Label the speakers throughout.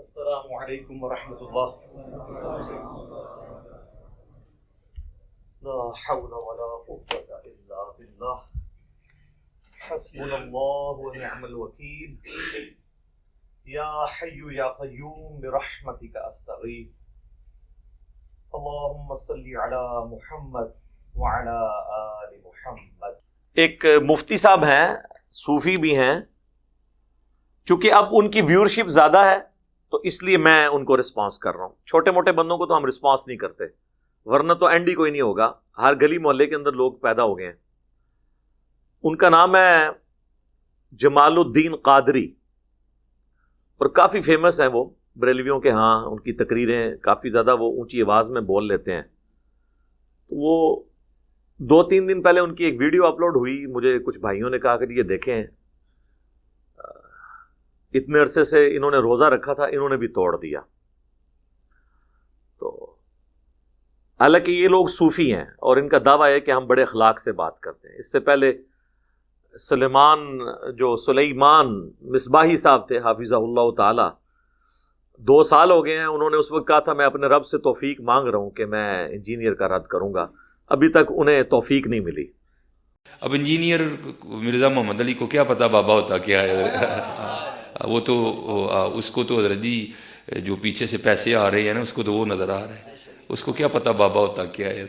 Speaker 1: السلام علیکم ورحمۃ اللہ. لا حول ولا قوة الا باللہ. حسبنا اللہ ونعم الوکیل. یا حی یا قیوم برحمتک استغیث. اللہم صلی علی محمد وعلی آل محمد. ایک مفتی صاحب ہیں، صوفی بھی ہیں، چونکہ اب ان کی ویورشپ زیادہ ہے تو اس لیے میں ان کو رسپانس کر رہا ہوں. چھوٹے موٹے بندوں کو تو ہم رسپانس نہیں کرتے، ورنہ تو اینڈ ہی کوئی نہیں ہوگا. ہر گلی محلے کے اندر لوگ پیدا ہو گئے ہیں. ان کا نام ہے جمال الدین قادری، اور کافی فیمس ہیں وہ بریلویوں کے ہاں. ان کی تقریریں کافی زیادہ وہ اونچی آواز میں بول لیتے ہیں. وہ 2-3 دن پہلے ان کی ایک ویڈیو اپلوڈ ہوئی. مجھے کچھ بھائیوں نے کہا کہ یہ دیکھیں، اتنے عرصے سے انہوں نے روزہ رکھا تھا، انہوں نے بھی توڑ دیا. تو حالانکہ یہ لوگ صوفی ہیں اور ان کا دعویٰ ہے کہ ہم بڑے اخلاق سے بات کرتے ہیں. اس سے پہلے سلیمان مصباحی صاحب تھے حافظہ اللہ تعالی، 2 سال ہو گئے ہیں. انہوں نے اس وقت کہا تھا میں اپنے رب سے توفیق مانگ رہا ہوں کہ میں انجینئر کا رد کروں گا. ابھی تک انہیں توفیق نہیں ملی.
Speaker 2: اب انجینئر مرزا محمد علی کو کیا پتا بابا ہوتا کیا ہے. وہ تو اس کو تو حضرت جی جو پیچھے سے پیسے آ رہے ہیں نا، اس کو تو وہ نظر آ رہا ہے. اس کو کیا پتا بابا ہوتا کیا ہے.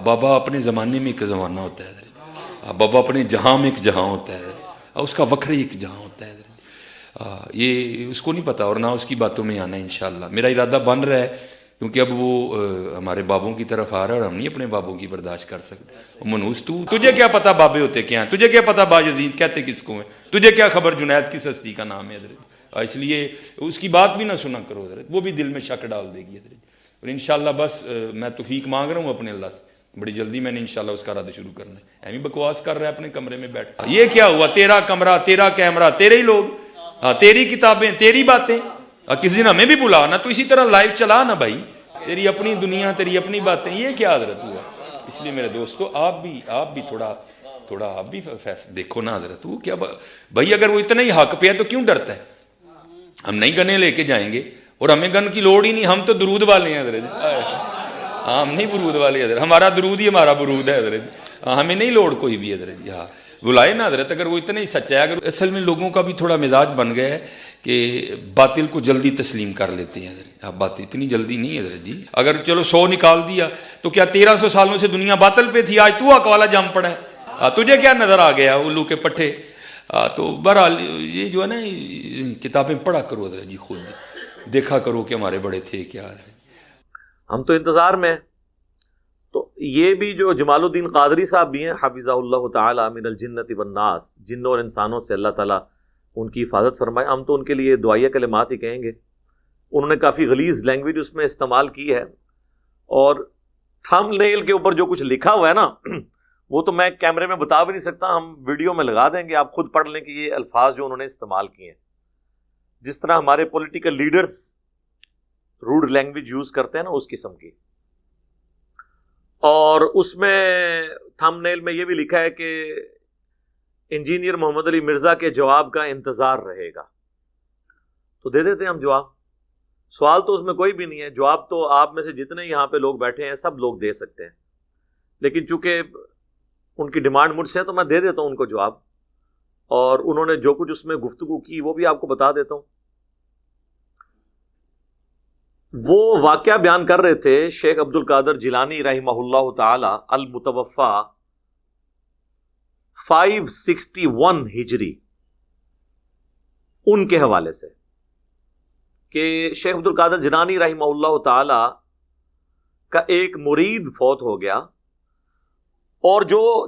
Speaker 2: بابا اپنے زمانے میں ایک زمانہ ہوتا ہے، بابا اپنے جہاں میں ایک جہاں ہوتا ہے، اس کا وکر ایک جہاں ہوتا ہے. یہ اس کو نہیں پتا اور نہ اس کی باتوں میں آنا. انشاءاللہ میرا ارادہ بن رہا ہے، کیونکہ اب وہ ہمارے بابوں کی طرف آ رہا ہے اور ہم نہیں اپنے بابوں کی برداشت کر سکتے. منوس تجھے کیا پتا بابے ہوتے کیا ہیں، تجھے کیا پتا باجزید کہتے کس کو ہیں، تجھے کیا خبر جنید کس ہستی کا نام ہے حضرت. اس لیے اس کی بات بھی نہ سنا کرو حضرت، وہ بھی دل میں شک ڈال دے گی حضرت. اور انشاءاللہ بس میں توفیق مانگ رہا ہوں اپنے اللہ سے، بڑی جلدی میں نے انشاءاللہ اس کا رد شروع کرنا ہے. ایویں بکواس کر رہا ہے اپنے کمرے میں بیٹھ. یہ کیا ہوا، تیرا کمرہ، تیرا کیمرہ، تیرے ہی لوگ، تیری کتابیں، تیری باتیں. کسی دن ہمیں بھی بلا نا، تو اسی طرح لائیو چلا نا بھائی. تیری اپنی دنیا، تیری اپنی باتیں، یہ کیا حضرت ہوا. اس لیے میرے دوستو آپ بھی تھوڑا آپ بھی دیکھو نا حضرت. وہ کیا بھائی، اگر وہ اتنا ہی حق پہ ہے تو کیوں ڈرتا ہے. ہم نہیں گنے لے کے جائیں گے اور ہمیں گن کی لوڑ ہی نہیں، ہم تو درود والے ہیں حضرت. ہم نہیں برود والے حضرت، ہمارا درود ہی ہمارا برود ہے حضرت. ہمیں نہیں لوڑ کوئی بھی حضرت. ہاں بلائے نا حضرت، اگر وہ اتنا ہی سچا ہے. اگر اصل میں لوگوں کا بھی تھوڑا مزاج بن گیا ہے کہ باطل کو جلدی تسلیم کر لیتے ہیں حضرت. اب بات اتنی جلدی نہیں ہے حضرت جی. اگر چلو 100 نکال دیا تو کیا 1300 سالوں سے دنیا باطل پہ تھی، آج تو حق والا جم پڑا ہے. تجھے کیا نظر آ گیا الو کے پٹھے. تو بہرحال یہ جو ہے نا کتابیں پڑھا کرو حضرت جی، خود دیکھا کرو کہ ہمارے بڑے تھے کیا ہے.
Speaker 1: ہم تو انتظار میں. تو یہ بھی جو جمال الدین قادری صاحب بھی ہیں حافظہ اللہ تعالی من الجنت والناس، جنوں اور انسانوں سے اللہ تعالیٰ ان کی حفاظت فرمائے. ہم تو ان کے لیے دعائیہ کلمات ہی کہیں گے. انہوں نے کافی غلیظ لینگویج اس میں استعمال کی ہے، اور تھم نیل کے اوپر جو کچھ لکھا ہوا ہے نا وہ تو میں کیمرے میں بتا بھی نہیں سکتا. ہم ویڈیو میں لگا دیں گے، آپ خود پڑھ لیں کہ یہ الفاظ جو انہوں نے استعمال کیے ہیں. جس طرح ہمارے political leaders road language use کرتے ہیں نا، اس قسم کی. اور اس میں تھم نیل میں یہ بھی لکھا ہے کہ انجینئر محمد علی مرزا کے جواب کا انتظار رہے گا. تو دے دیتے ہیں ہم جواب. سوال تو اس میں کوئی بھی نہیں ہے. جواب تو آپ میں سے جتنے یہاں پہ لوگ بیٹھے ہیں سب لوگ دے سکتے ہیں، لیکن چونکہ ان کی ڈیمانڈ مجھ سے ہے تو میں دے دیتا ہوں ان کو جواب. اور انہوں نے جو کچھ اس میں گفتگو کی وہ بھی آپ کو بتا دیتا ہوں. وہ واقعہ بیان کر رہے تھے شیخ عبد القادر جیلانی رحمہ اللہ تعالی المتوفا 561 ہجری، ان کے حوالے سے کہ شیخ عبد القادر جیلانی رحمہ اللہ تعالی کا ایک مرید فوت ہو گیا، اور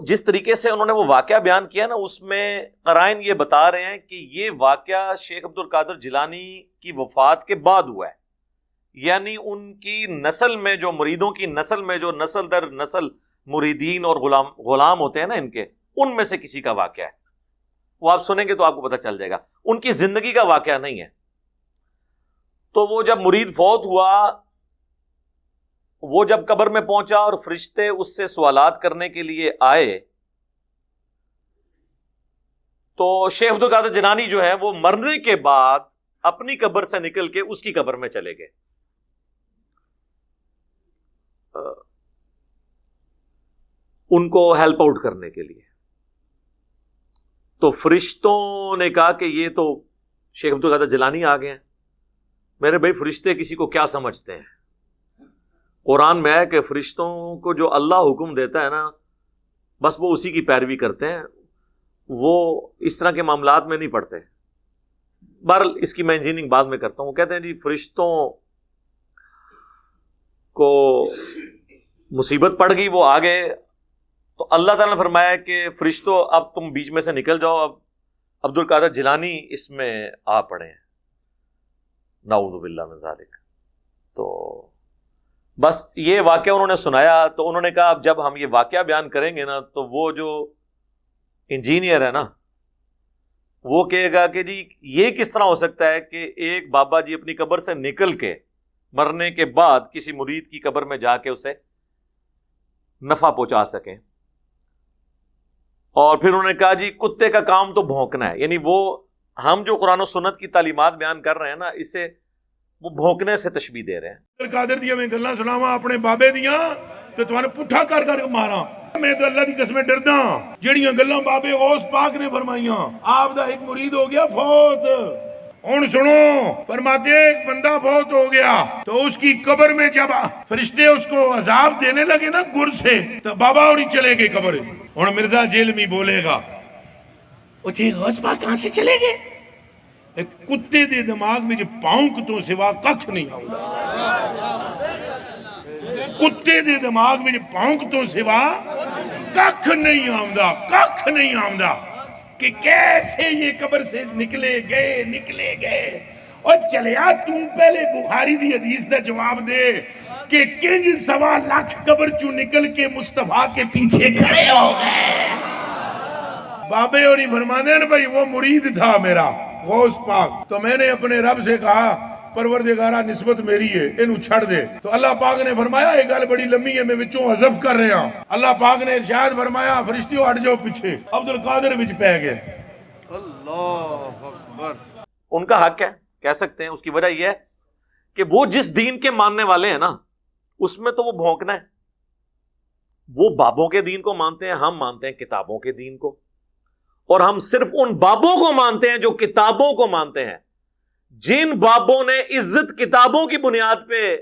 Speaker 1: جس طریقے سے انہوں نے وہ واقعہ بیان کیا نا، اس میں قرائن یہ بتا رہے ہیں کہ یہ واقعہ شیخ عبد القادر جیلانی کی وفات کے بعد ہوا ہے. یعنی ان کی نسل میں جو مریدوں کی نسل میں جو نسل در نسل مریدین اور غلام ہوتے ہیں نا ان کے، ان میں سے کسی کا واقعہ ہے. وہ آپ سنیں گے تو آپ کو پتہ چل جائے گا. ان کی زندگی کا واقعہ نہیں ہے. تو وہ جب مرید فوت ہوا، وہ جب قبر میں پہنچا اور فرشتے اس سے سوالات کرنے کے لیے آئے، تو شیخ عبد القادر جیلانی جو ہے وہ مرنے کے بعد اپنی قبر سے نکل کے اس کی قبر میں چلے گئے. ان کو ہیلپ آؤٹ کرنے کے لیے. تو فرشتوں نے کہا کہ یہ تو شیخ عبد القادر جیلانی آ گئے ہیں. میرے بھائی فرشتے کسی کو کیا سمجھتے ہیں؟ قرآن میں ہے کہ فرشتوں کو جو اللہ حکم دیتا ہے نا بس وہ اسی کی پیروی کرتے ہیں، وہ اس طرح کے معاملات میں نہیں پڑتے. بہرحال اس کی میں انجینئرنگ بعد میں کرتا ہوں. وہ کہتے ہیں جی فرشتوں کو مصیبت پڑ گئی، وہ آ گئے، تو اللہ تعالیٰ نے فرمایا کہ فرشتوں اب تم بیچ میں سے نکل جاؤ، اب عبد القادر جیلانی اس میں آ پڑے ہیں. نعوذ باللہ من ذالک. تو بس یہ واقعہ انہوں نے سنایا تو انہوں نے کہا اب جب ہم یہ واقعہ بیان کریں گے نا تو وہ جو انجینئر ہے نا وہ کہے گا کہ جی یہ کس طرح ہو سکتا ہے کہ ایک بابا جی اپنی قبر سے نکل کے مرنے کے بعد کسی مرید کی قبر میں جا کے اسے نفع پہنچا سکیں. اور پھر انہوں نے کہا جی کتے کا کام تو بھونکنا ہے، یعنی وہ ہم جو قرآن و سنت کی تعلیمات بیان کر رہے ہیں نا اسے وہ بھونکنے سے تشبیہ دے رہے ہیں.
Speaker 3: قادر دیا میں گلاں سناواں اپنے بابے دیاں تے توانے پٹھا کر کر کے ماراں. میں تو اللہ دی قسمیں ڈردا جڑیاں گلاں بابے غوث پاک نے فرمائیاں. آپ دا ایک مرید ہو گیا فوت، ہن سنو فرماتے ہیں ایک بندہ فوت ہو گیا تو اس کی قبر میں جب فرشتے اس کو عذاب دینے لگے نا گر سے تو بابا اور ہی چلے گئے قبر. ہن مرزا جیلمی بولے گا وہ تھے غوث پاک کہاں سے چلے گئے؟ ایک کتے دے دماغ میں جو پاؤنک تو سوا ککھ نہیں آؤں. کتے دے دماغ میں جو پاؤنک تو سوا ککھ نہیں آؤں، ککھ نہیں آؤں کہ کیسے یہ قبر سے نکلے گئے. اور چلیا تم پہلے بخاری دی حدیث دا جواب دے کہ کنج 1.25 لاکھ قبر چوں نکل کے مصطفیٰ کے پیچھے کھڑے ہو گئے. بابے اور ہی فرمانے ہیں بھائی وہ مرید تھا میرا غوث پاک، تو میں نے اپنے رب سے کہا پروردگارہ نسبت میری ہے انہوں چھڑ دے. تو اللہ پاک نے فرمایا یہ گل بڑی لمبی ہے میں وچوں حذف کر رہا ہوں. اللہ پاک نے ارشاد فرمایا فرشتیوں ہٹ جاؤ پیچھے. عبد القادر وچ پہ گئے. اللہ اکبر.
Speaker 1: ان کا حق ہے، کہہ سکتے ہیں. اس کی وجہ یہ ہے کہ وہ جس دین کے ماننے والے ہیں نا اس میں تو وہ بھونکنا ہے. وہ بابوں کے دین کو مانتے ہیں، ہم مانتے ہیں کتابوں کے دین کو. اور ہم صرف ان بابوں کو مانتے ہیں جو کتابوں کو مانتے ہیں. جن بابوں نے عزت کتابوں کی بنیاد پہ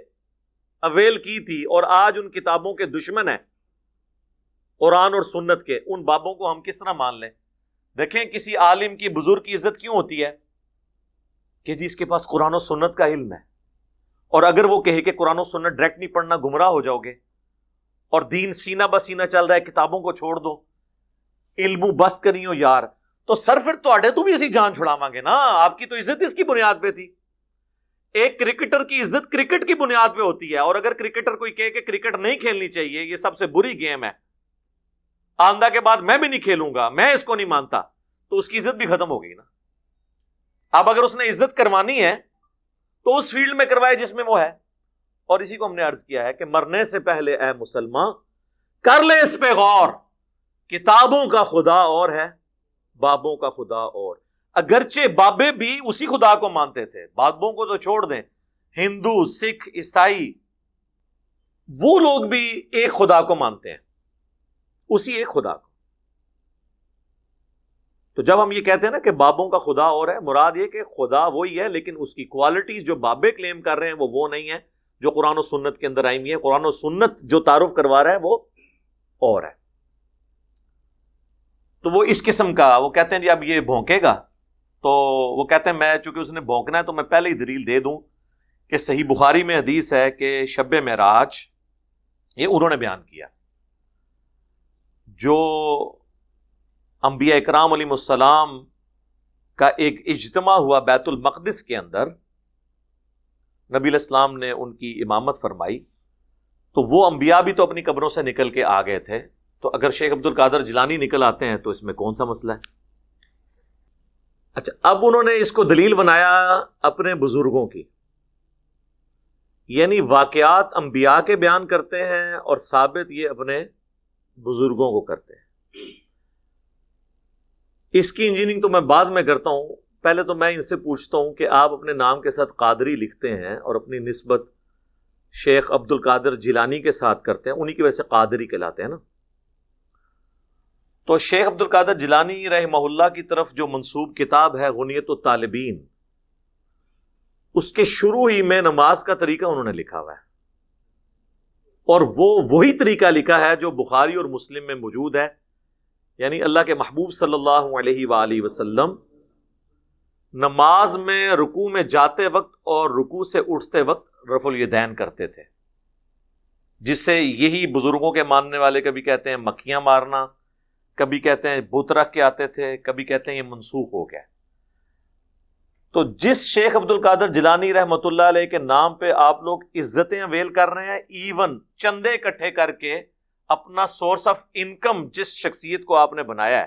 Speaker 1: اویل کی تھی اور آج ان کتابوں کے دشمن ہیں قرآن اور سنت کے، ان بابوں کو ہم کس طرح مان لیں؟ دیکھیں کسی عالم کی بزرگ کی عزت کیوں ہوتی ہے کہ جی اس کے پاس قرآن و سنت کا علم ہے. اور اگر وہ کہے کہ قرآن و سنت ڈائریکٹ نہیں پڑھنا گمراہ ہو جاؤ گے اور دین سینہ بسینہ چل رہا ہے کتابوں کو چھوڑ دو، علم بس کریو یار، تو سر پھر تو بھی اسی جان چھڑاواں گے نا. آپ کی تو عزت اس کی بنیاد پہ تھی. ایک کرکٹر کی عزت کرکٹ کی بنیاد پہ ہوتی ہے، اور اگر کرکٹر کوئی کہے کہ کرکٹ نہیں کھیلنی چاہیے یہ سب سے بری گیم ہے، آندہ کے بعد میں بھی نہیں کھیلوں گا، میں اس کو نہیں مانتا، تو اس کی عزت بھی ختم ہو گئی نا. اب اگر اس نے عزت کروانی ہے تو اس فیلڈ میں کروائے جس میں وہ ہے. اور اسی کو ہم نے عرض کیا ہے کہ مرنے سے پہلے اے مسلمان کر لے اس پہ غور. کتابوں کا خدا اور ہے، بابوں کا خدا اور. اگرچہ بابے بھی اسی خدا کو مانتے تھے، بابوں کو تو چھوڑ دیں، ہندو سکھ عیسائی وہ لوگ بھی ایک خدا کو مانتے ہیں، اسی ایک خدا کو. تو جب ہم یہ کہتے ہیں نا کہ بابوں کا خدا اور ہے، مراد یہ کہ خدا وہی ہے لیکن اس کی کوالٹیز جو بابے کلیم کر رہے ہیں وہ نہیں ہے جو قرآن و سنت کے اندر آئی ہوئی ہے. قرآن و سنت جو تعارف کروا رہا ہے وہ اور ہے. تو وہ اس قسم کا وہ کہتے ہیں جی اب یہ بھونکے گا، تو وہ کہتے ہیں میں چونکہ اس نے بھونکنا ہے تو میں پہلے ہی دلیل دے دوں کہ صحیح بخاری میں حدیث ہے کہ شب معراج یہ انہوں نے بیان کیا، جو انبیاء اکرام علیہ السلام کا ایک اجتماع ہوا بیت المقدس کے اندر، نبی علیہ السلام نے ان کی امامت فرمائی، تو وہ انبیاء بھی تو اپنی قبروں سے نکل کے آ گئے تھے. تو اگر شیخ عبد القادر جیلانی نکل آتے ہیں تو اس میں کون سا مسئلہ ہے؟ اچھا اب انہوں نے اس کو دلیل بنایا اپنے بزرگوں کی، یعنی واقعات انبیاء کے بیان کرتے ہیں اور ثابت یہ اپنے بزرگوں کو کرتے ہیں. اس کی انجینئرنگ تو میں بعد میں کرتا ہوں، پہلے تو میں ان سے پوچھتا ہوں کہ آپ اپنے نام کے ساتھ قادری لکھتے ہیں اور اپنی نسبت شیخ عبد القادر جیلانی کے ساتھ کرتے ہیں، انہی کی وجہ سے قادری کہلاتے ہیں نا. تو شیخ عبد القادر جیلانی رحمہ اللہ کی طرف جو منسوب کتاب ہے غنیت الطالبین، اس کے شروع ہی میں نماز کا طریقہ انہوں نے لکھا ہوا ہے، اور وہ وہی طریقہ لکھا ہے جو بخاری اور مسلم میں موجود ہے. یعنی اللہ کے محبوب صلی اللہ علیہ وآلہ وسلم نماز میں رکوع میں جاتے وقت اور رکوع سے اٹھتے وقت رفع الیدین کرتے تھے، جس سے یہی بزرگوں کے ماننے والے کبھی کہتے ہیں مکھیاں مارنا، کبھی کہتے ہیں بت رکھ کے آتے تھے، کبھی کہتے ہیں یہ منسوخ ہو گیا. تو جس شیخ عبد القادر جیلانی رحمۃ اللہ علیہ کے نام پہ آپ لوگ عزتیں اویل کر رہے ہیں، ایون چندے اکٹھے کر کے اپنا سورس آف انکم جس شخصیت کو آپ نے بنایا ہے،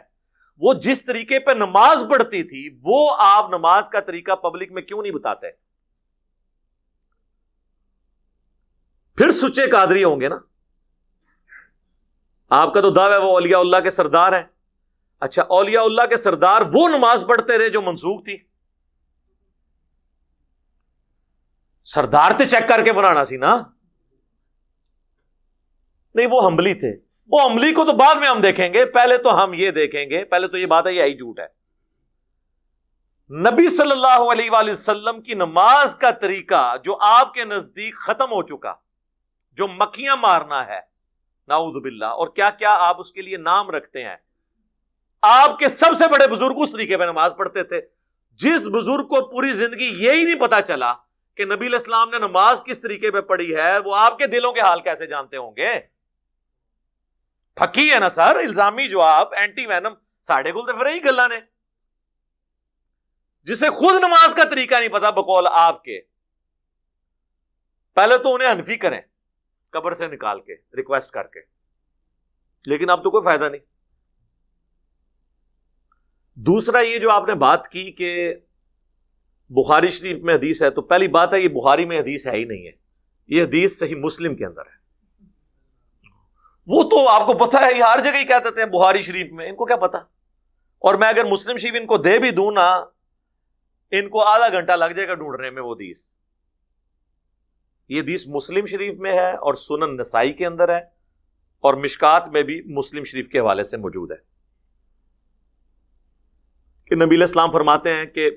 Speaker 1: وہ جس طریقے پہ نماز پڑھتی تھی وہ آپ نماز کا طریقہ پبلک میں کیوں نہیں بتاتے؟ پھر سچے قادری ہوں گے نا. آپ کا تو دعویٰ ہے وہ اولیاء اللہ کے سردار ہیں. اچھا، اولیاء اللہ کے سردار وہ نماز پڑھتے رہے جو منسوخ تھی؟ سردار تے چیک کر کے بنانا سی نا. نہیں، وہ حنبلی تھے. وہ حنبلی کو تو بعد میں ہم دیکھیں گے، پہلے تو ہم یہ دیکھیں گے، پہلے تو یہ بات ہے یہ ہی جھوٹ ہے. نبی صلی اللہ علیہ وآلہ وسلم کی نماز کا طریقہ جو آپ کے نزدیک ختم ہو چکا، جو مکھیاں مارنا ہے نعوذ باللہ، اور کیا کیا آپ اس کے لیے نام رکھتے ہیں. آپ کے سب سے بڑے بزرگ اس طریقے پہ نماز پڑھتے تھے. جس بزرگ کو پوری زندگی یہی نہیں پتا چلا کہ نبی علیہ السلام نے نماز کس طریقے پہ پڑھی ہے، وہ آپ کے دلوں کے حال کیسے جانتے ہوں گے؟ پھکی ہے نا سر، الزامی جو آپ اینٹی وینم ساڑھے گل تو پھر ہی گلا نے، جسے خود نماز کا طریقہ نہیں پتا بقول آپ کے. پہلے تو انہیں حنفی کریں قبر سے نکال کے ریکویسٹ کر کے، لیکن اب تو کوئی فائدہ نہیں. دوسرا یہ جو آپ نے بات کی کہ بخاری شریف میں حدیث ہے، تو پہلی بات ہے یہ بخاری میں حدیث ہے ہی نہیں ہے، یہ حدیث صحیح مسلم کے اندر ہے. وہ تو آپ کو پتا ہے یہ ہر جگہ ہی کہہ دیتے ہیں بخاری شریف میں، ان کو کیا پتا. اور میں اگر مسلم شریف ان کو دے بھی دوں نا، ان کو آدھا گھنٹہ لگ جائے گا ڈھونڈنے میں وہ حدیث. یہ حدیث مسلم شریف میں ہے اور سنن نسائی کے اندر ہے، اور مشکات میں بھی مسلم شریف کے حوالے سے موجود ہے کہ نبی علیہ السلام فرماتے ہیں کہ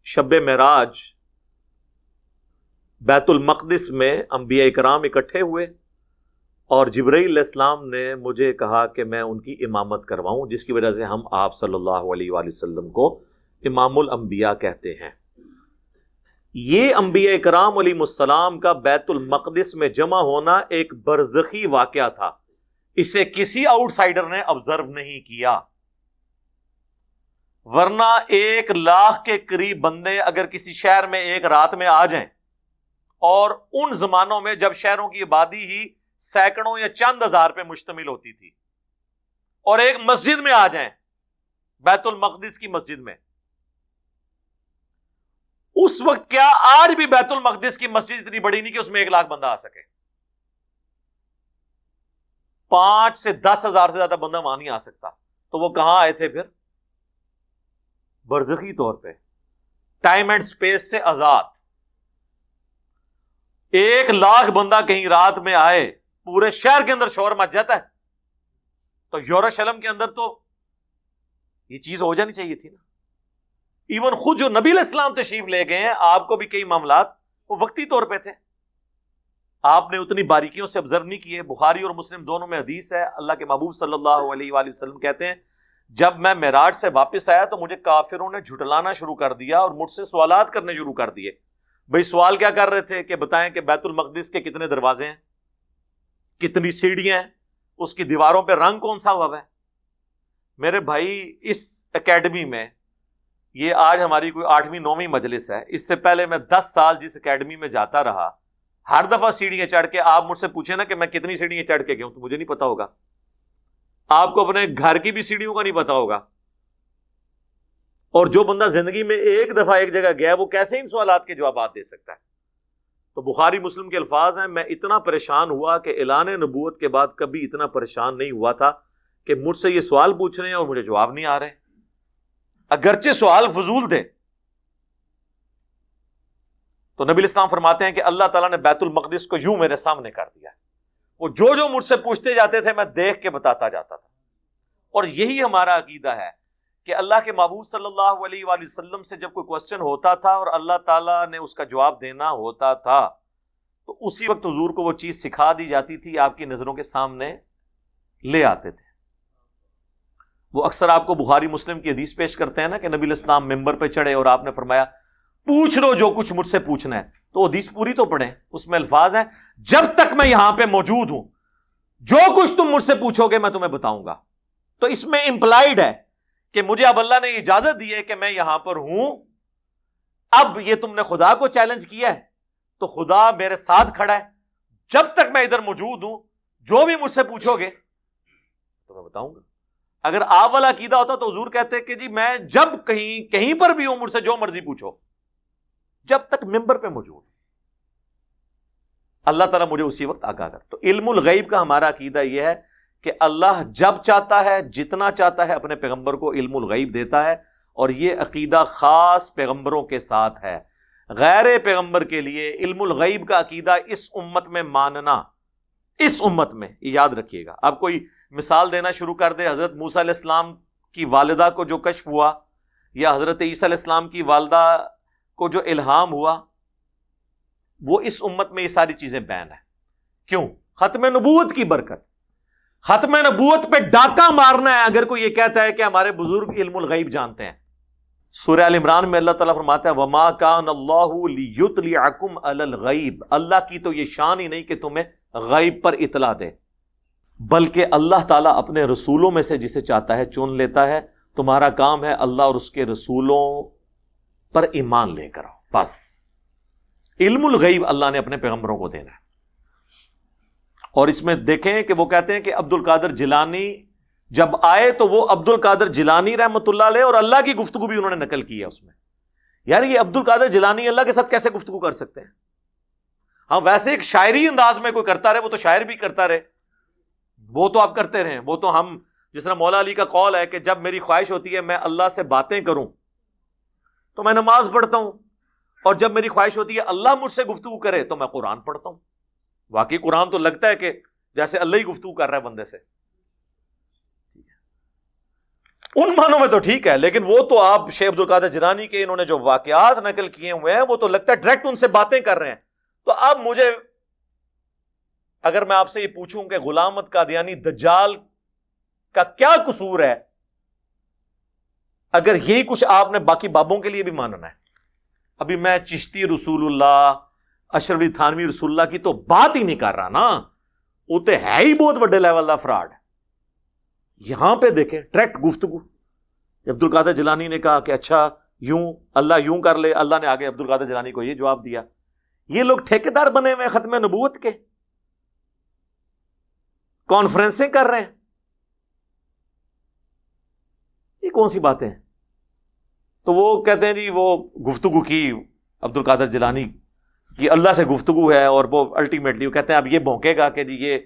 Speaker 1: شب معراج بیت المقدس میں انبیاء اکرام اکٹھے ہوئے، اور جبرائیل علیہ السلام نے مجھے کہا کہ میں ان کی امامت کرواؤں، جس کی وجہ سے ہم آپ صلی اللہ علیہ وآلہ وسلم کو امام الانبیاء کہتے ہیں. یہ انبیاء اکرام علیہ السلام کا بیت المقدس میں جمع ہونا ایک برزخی واقعہ تھا، اسے کسی آؤٹ سائیڈر نے آبزرو نہیں کیا. ورنہ 1,00,000 کے قریب بندے اگر کسی شہر میں ایک رات میں آ جائیں، اور ان زمانوں میں جب شہروں کی آبادی ہی سینکڑوں یا چند ہزار پہ مشتمل ہوتی تھی، اور ایک مسجد میں آ جائیں، بیت المقدس کی مسجد میں، اس وقت کیا آج بھی بیت المقدس کی مسجد اتنی بڑی نہیں کہ اس میں 1,00,000 بندہ آ سکے؟ 5 سے 10 ہزار سے زیادہ بندہ وہاں نہیں آ سکتا. تو وہ کہاں آئے تھے پھر؟ برزخی طور پہ، ٹائم اینڈ سپیس سے آزاد. 1,00,000 بندہ کہیں رات میں آئے، پورے شہر کے اندر شور مچ جاتا ہے. تو یروشلم کے اندر تو یہ چیز ہو جانی چاہیے تھی نا. ایون خود جو نبی علیہ السلام تشریف لے گئے ہیں، آپ کو بھی کئی معاملات وہ وقتی طور پہ تھے، آپ نے اتنی باریکیوں سے آبزرو نہیں کیے. بخاری اور مسلم دونوں میں حدیث ہے، اللہ کے محبوب صلی اللہ علیہ وآلہ وسلم کہتے ہیں جب میں معراج سے واپس آیا تو مجھے کافروں نے جھٹلانا شروع کر دیا اور مجھ سے سوالات کرنے شروع کر دیے. بھئی سوال کیا کر رہے تھے کہ بتائیں کہ بیت المقدس کے کتنے دروازے ہیں، کتنی سیڑھیاں ہیں، اس کی دیواروں پہ رنگ کون سا ہوا ہے. میرے بھائی اس اکیڈمی میں، یہ آج ہماری کوئی 8ویں 9ویں مجلس ہے، اس سے پہلے میں 10 سال جس اکیڈمی میں جاتا رہا، ہر دفعہ سیڑھیاں چڑھ کے، آپ مجھ سے پوچھیں نا کہ میں کتنی سیڑھیاں چڑھ کے گیا ہوں تو مجھے نہیں پتا ہوگا. آپ کو اپنے گھر کی بھی سیڑھیوں کا نہیں پتا ہوگا. اور جو بندہ زندگی میں ایک دفعہ ایک جگہ گیا وہ کیسے ان سوالات کے جوابات دے سکتا ہے؟ تو بخاری مسلم کے الفاظ ہیں، میں اتنا پریشان ہوا کہ اعلان نبوت کے بعد کبھی اتنا پریشان نہیں ہوا تھا کہ مجھ سے یہ سوال پوچھ رہے ہیں اور مجھے جواب نہیں آ رہے. اگرچہ سوال فضول تھے، تو نبی الاسلام فرماتے ہیں کہ اللہ تعالیٰ نے بیت المقدس کو یوں میرے سامنے کر دیا ہے، وہ جو مجھ سے پوچھتے جاتے تھے میں دیکھ کے بتاتا جاتا تھا. اور یہی ہمارا عقیدہ ہے کہ اللہ کے محبوب صلی اللہ علیہ وآلہ وسلم سے جب کوئی کوسچن ہوتا تھا اور اللہ تعالیٰ نے اس کا جواب دینا ہوتا تھا تو اسی وقت حضور کو وہ چیز سکھا دی جاتی تھی، آپ کی نظروں کے سامنے لے آتے تھے. وہ اکثر آپ کو بخاری مسلم کی حدیث پیش کرتے ہیں نا کہ نبی علیہ السلام ممبر پہ چڑھے اور آپ نے فرمایا پوچھ لو جو کچھ مجھ سے پوچھنا ہے. تو حدیث پوری تو پڑھیں، اس میں الفاظ ہیں جب تک میں یہاں پہ موجود ہوں جو کچھ تم مجھ سے پوچھو گے میں تمہیں بتاؤں گا. تو اس میں امپلائیڈ ہے کہ مجھے اب اللہ نے اجازت دی ہے کہ میں یہاں پر ہوں. اب یہ تم نے خدا کو چیلنج کیا ہے تو خدا میرے ساتھ کھڑا ہے، جب تک میں ادھر موجود ہوں جو بھی مجھ سے پوچھو گے تو میں بتاؤں گا. اگر آپ والا عقیدہ ہوتا تو حضور کہتے کہ جی میں جب کہیں پر بھی ہوں مجھ سے جو مرضی پوچھو جب تک ممبر پہ موجود. اللہ تعالیٰ مجھے اسی وقت آگاہ کر. تو علم الغیب کا ہمارا عقیدہ یہ ہے کہ اللہ جب چاہتا ہے جتنا چاہتا ہے اپنے پیغمبر کو علم الغیب دیتا ہے، اور یہ عقیدہ خاص پیغمبروں کے ساتھ ہے. غیر پیغمبر کے لیے علم الغیب کا عقیدہ اس امت میں ماننا، اس امت میں یاد رکھیے گا. آپ کوئی مثال دینا شروع کر دے، حضرت موسیٰ علیہ السلام کی والدہ کو جو کشف ہوا یا حضرت عیسیٰ علیہ السلام کی والدہ کو جو الہام ہوا، وہ اس امت میں یہ ساری چیزیں بین ہیں. کیوں؟ ختم نبوت کی برکت. ختم نبوت پہ ڈاکہ مارنا ہے اگر کوئی یہ کہتا ہے کہ ہمارے بزرگ علم الغیب جانتے ہیں. سورہ ال عمران میں اللہ تعالیٰ فرماتا ہے وَمَا كَانَ اللَّهُ لِيُطْلِعَكُمْ عَلَى الْغَيْبِ، اللہ کی تو یہ شان ہی نہیں کہ تمہیں غیب پر اطلاع دے، بلکہ اللہ تعالیٰ اپنے رسولوں میں سے جسے چاہتا ہے چن لیتا ہے. تمہارا کام ہے اللہ اور اس کے رسولوں پر ایمان لے کر. بس علم الغیب اللہ نے اپنے پیغمبروں کو دینا ہے. اور اس میں دیکھیں کہ وہ کہتے ہیں کہ عبد القادر جیلانی جب آئے تو وہ عبد القادر جیلانی رحمۃ اللہ علیہ اور اللہ کی گفتگو بھی انہوں نے نقل کی ہے اس میں. یار یہ عبد القادر جیلانی اللہ کے ساتھ کیسے گفتگو کر سکتے ہیں؟ ہاں ویسے ایک شاعری انداز میں کوئی کرتا رہے وہ تو شاعر بھی کرتا رہے، وہ تو آپ کرتے رہیں. وہ تو ہم جس طرح مولا علی کا قول ہے کہ جب میری خواہش ہوتی ہے میں اللہ سے باتیں کروں تو میں نماز پڑھتا ہوں، اور جب میری خواہش ہوتی ہے اللہ مجھ سے گفتگو کرے تو میں قرآن پڑھتا ہوں. واقعی قرآن تو لگتا ہے کہ جیسے اللہ ہی گفتگو کر رہا ہے بندے سے. ان معنوں میں تو ٹھیک ہے، لیکن وہ تو آپ شیخ عبد القادر جیلانی کے انہوں نے جو واقعات نقل کیے ہوئے ہیں وہ تو لگتا ہے ڈائریکٹ ان سے باتیں کر رہے ہیں. تو اب مجھے اگر میں آپ سے یہ پوچھوں کہ غلام احمد قادیانی دجال کا کیا قصور ہے، اگر یہی کچھ آپ نے باقی بابوں کے لیے بھی ماننا ہے. ابھی میں چشتی رسول اللہ، اشرف علی تھانوی رسول اللہ کی تو بات ہی نہیں کر رہا نا، وہ تو ہے ہی بہت بڑے لیول کا فراڈ. یہاں پہ دیکھیں ڈائریکٹ گفتگو. عبد القادر جیلانی نے کہا کہ اچھا یوں اللہ یوں کر لے، اللہ نے آگے عبد القادر جیلانی کو یہ جواب دیا. یہ لوگ ٹھیکیدار بنے ہوئے ختم نبوت کے، کانفرنسیں کر رہے ہیں. یہ کون سی باتیں ہیں؟ تو وہ کہتے ہیں جی وہ گفتگو کی عبد القادر جیلانی کی اللہ سے گفتگو ہے، اور وہ الٹیمیٹلی وہ کہتے ہیں اب یہ بھونکے گا کہ جی یہ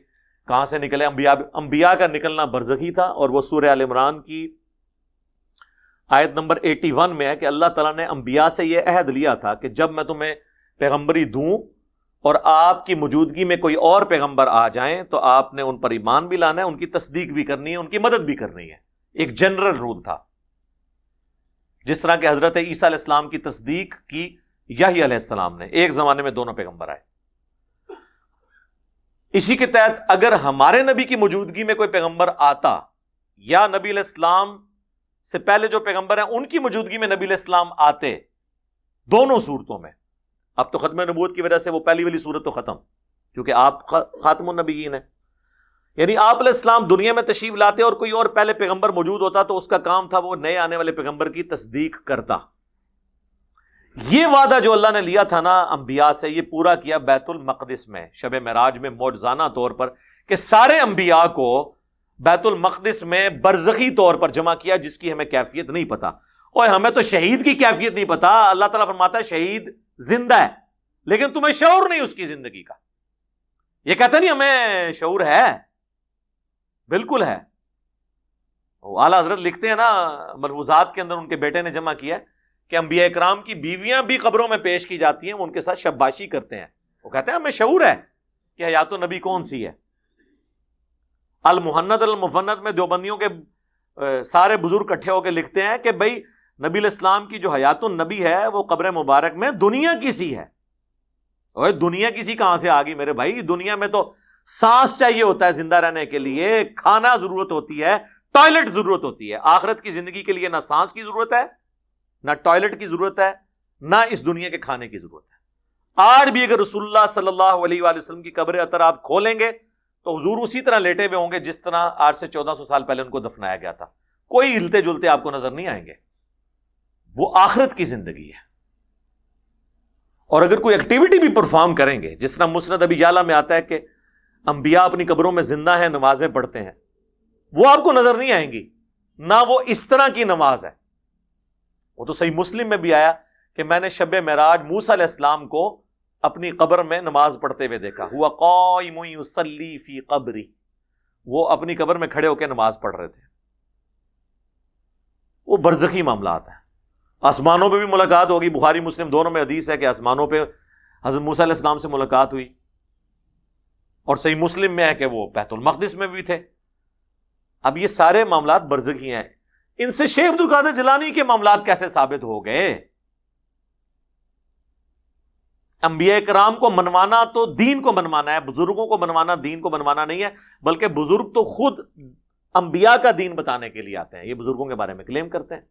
Speaker 1: کہاں سے نکلے. انبیاء کا نکلنا برزخی تھا، اور وہ سورہ ال عمران کی آیت نمبر 81 میں ہے کہ اللہ تعالیٰ نے انبیاء سے یہ عہد لیا تھا کہ جب میں تمہیں پیغمبری دوں اور آپ کی موجودگی میں کوئی اور پیغمبر آ جائیں تو آپ نے ان پر ایمان بھی لانا ہے، ان کی تصدیق بھی کرنی ہے، ان کی مدد بھی کرنی ہے. ایک جنرل رول تھا. جس طرح کہ حضرت عیسیٰ علیہ السلام کی تصدیق کی یحییٰ علیہ السلام نے، ایک زمانے میں دونوں پیغمبر آئے. اسی کے تحت اگر ہمارے نبی کی موجودگی میں کوئی پیغمبر آتا یا نبی علیہ السلام سے پہلے جو پیغمبر ہیں ان کی موجودگی میں نبی علیہ السلام آتے، دونوں صورتوں میں، اب تو ختم نبوت کی وجہ سے وہ پہلی والی صورت تو ختم، کیونکہ آپ خاتم النبیین ہیں. یعنی آپ علیہ السلام دنیا میں تشریف لاتے اور کوئی اور پہلے پیغمبر موجود ہوتا تو اس کا کام تھا وہ نئے آنے والے پیغمبر کی تصدیق کرتا. یہ وعدہ جو اللہ نے لیا تھا نا انبیاء سے، یہ پورا کیا بیت المقدس میں شب معراج میں معجزانہ طور پر، کہ سارے انبیاء کو بیت المقدس میں برزخی طور پر جمع کیا، جس کی ہمیں کیفیت نہیں پتا. اور ہمیں تو شہید کی کیفیت نہیں پتا. اللہ تعالیٰ فرماتا ہے شہید زندہ ہے لیکن تمہیں شعور نہیں اس کی زندگی کا. یہ کہتا نہیں ہمیں شعور ہے، بالکل ہے. اعلیٰ حضرت لکھتے ہیں نا ملفوظات کے اندر، ان کے بیٹے نے جمع کیا کہ انبیاء کرام کی بیویاں بھی قبروں میں پیش کی جاتی ہیں، وہ ان کے ساتھ شباشی کرتے ہیں، وہ کہتے ہیں ہمیں شعور ہے کہ حیات النبی کون سی ہے۔ المحند المفند میں دیوبندیوں کے سارے بزرگ اکٹھے ہو کے لکھتے ہیں کہ بھائی نبی علیہ السلام کی جو حیات النبی ہے وہ قبر مبارک میں دنیا کی سی ہے۔ اور دنیا کی سی کہاں سے آ گئی میرے بھائی؟ دنیا میں تو سانس چاہیے ہوتا ہے زندہ رہنے کے لیے، کھانا ضرورت ہوتی ہے، ٹوائلٹ ضرورت ہوتی ہے۔ آخرت کی زندگی کے لیے نہ سانس کی ضرورت ہے، نہ ٹوائلٹ کی ضرورت ہے، نہ اس دنیا کے کھانے کی ضرورت ہے۔ آج بھی اگر رسول اللہ صلی اللہ علیہ وآلہ وسلم کی قبر اطہر آپ کھولیں گے تو حضور اسی طرح لیٹے ہوئے ہوں گے جس طرح آج سے 1400 سال پہلے ان کو دفنایا گیا تھا، کوئی ہلتے جلتے آپ کو نظر نہیں آئیں گے۔ وہ آخرت کی زندگی ہے۔ اور اگر کوئی ایکٹیویٹی بھی پرفارم کریں گے، جس طرح مسند ابی یعلا میں آتا ہے کہ انبیاء اپنی قبروں میں زندہ ہیں، نمازیں پڑھتے ہیں، وہ آپ کو نظر نہیں آئیں گی، نہ وہ اس طرح کی نماز ہے۔ وہ تو صحیح مسلم میں بھی آیا کہ میں نے شب معراج موسیٰ علیہ السلام کو اپنی قبر میں نماز پڑھتے ہوئے دیکھا، ہوا قائم یصلی فی قبری، وہ اپنی قبر میں کھڑے ہو کے نماز پڑھ رہے تھے۔ وہ برزخی معاملات ہیں۔ آسمانوں پہ بھی ملاقات ہوگی، بخاری مسلم دونوں میں حدیث ہے کہ آسمانوں پہ حضرت موسیٰ علیہ السلام سے ملاقات ہوئی، اور صحیح مسلم میں ہے کہ وہ بیت المقدس میں بھی تھے۔ اب یہ سارے معاملات برزخی ہیں، ان سے شیخ عبد القادر جیلانی کے معاملات کیسے ثابت ہو گئے؟ انبیاء کرام کو منوانا تو دین کو منوانا ہے، بزرگوں کو منوانا دین کو منوانا نہیں ہے، بلکہ بزرگ تو خود انبیاء کا دین بتانے کے لیے آتے ہیں، یہ بزرگوں کے بارے میں کلیم کرتے ہیں۔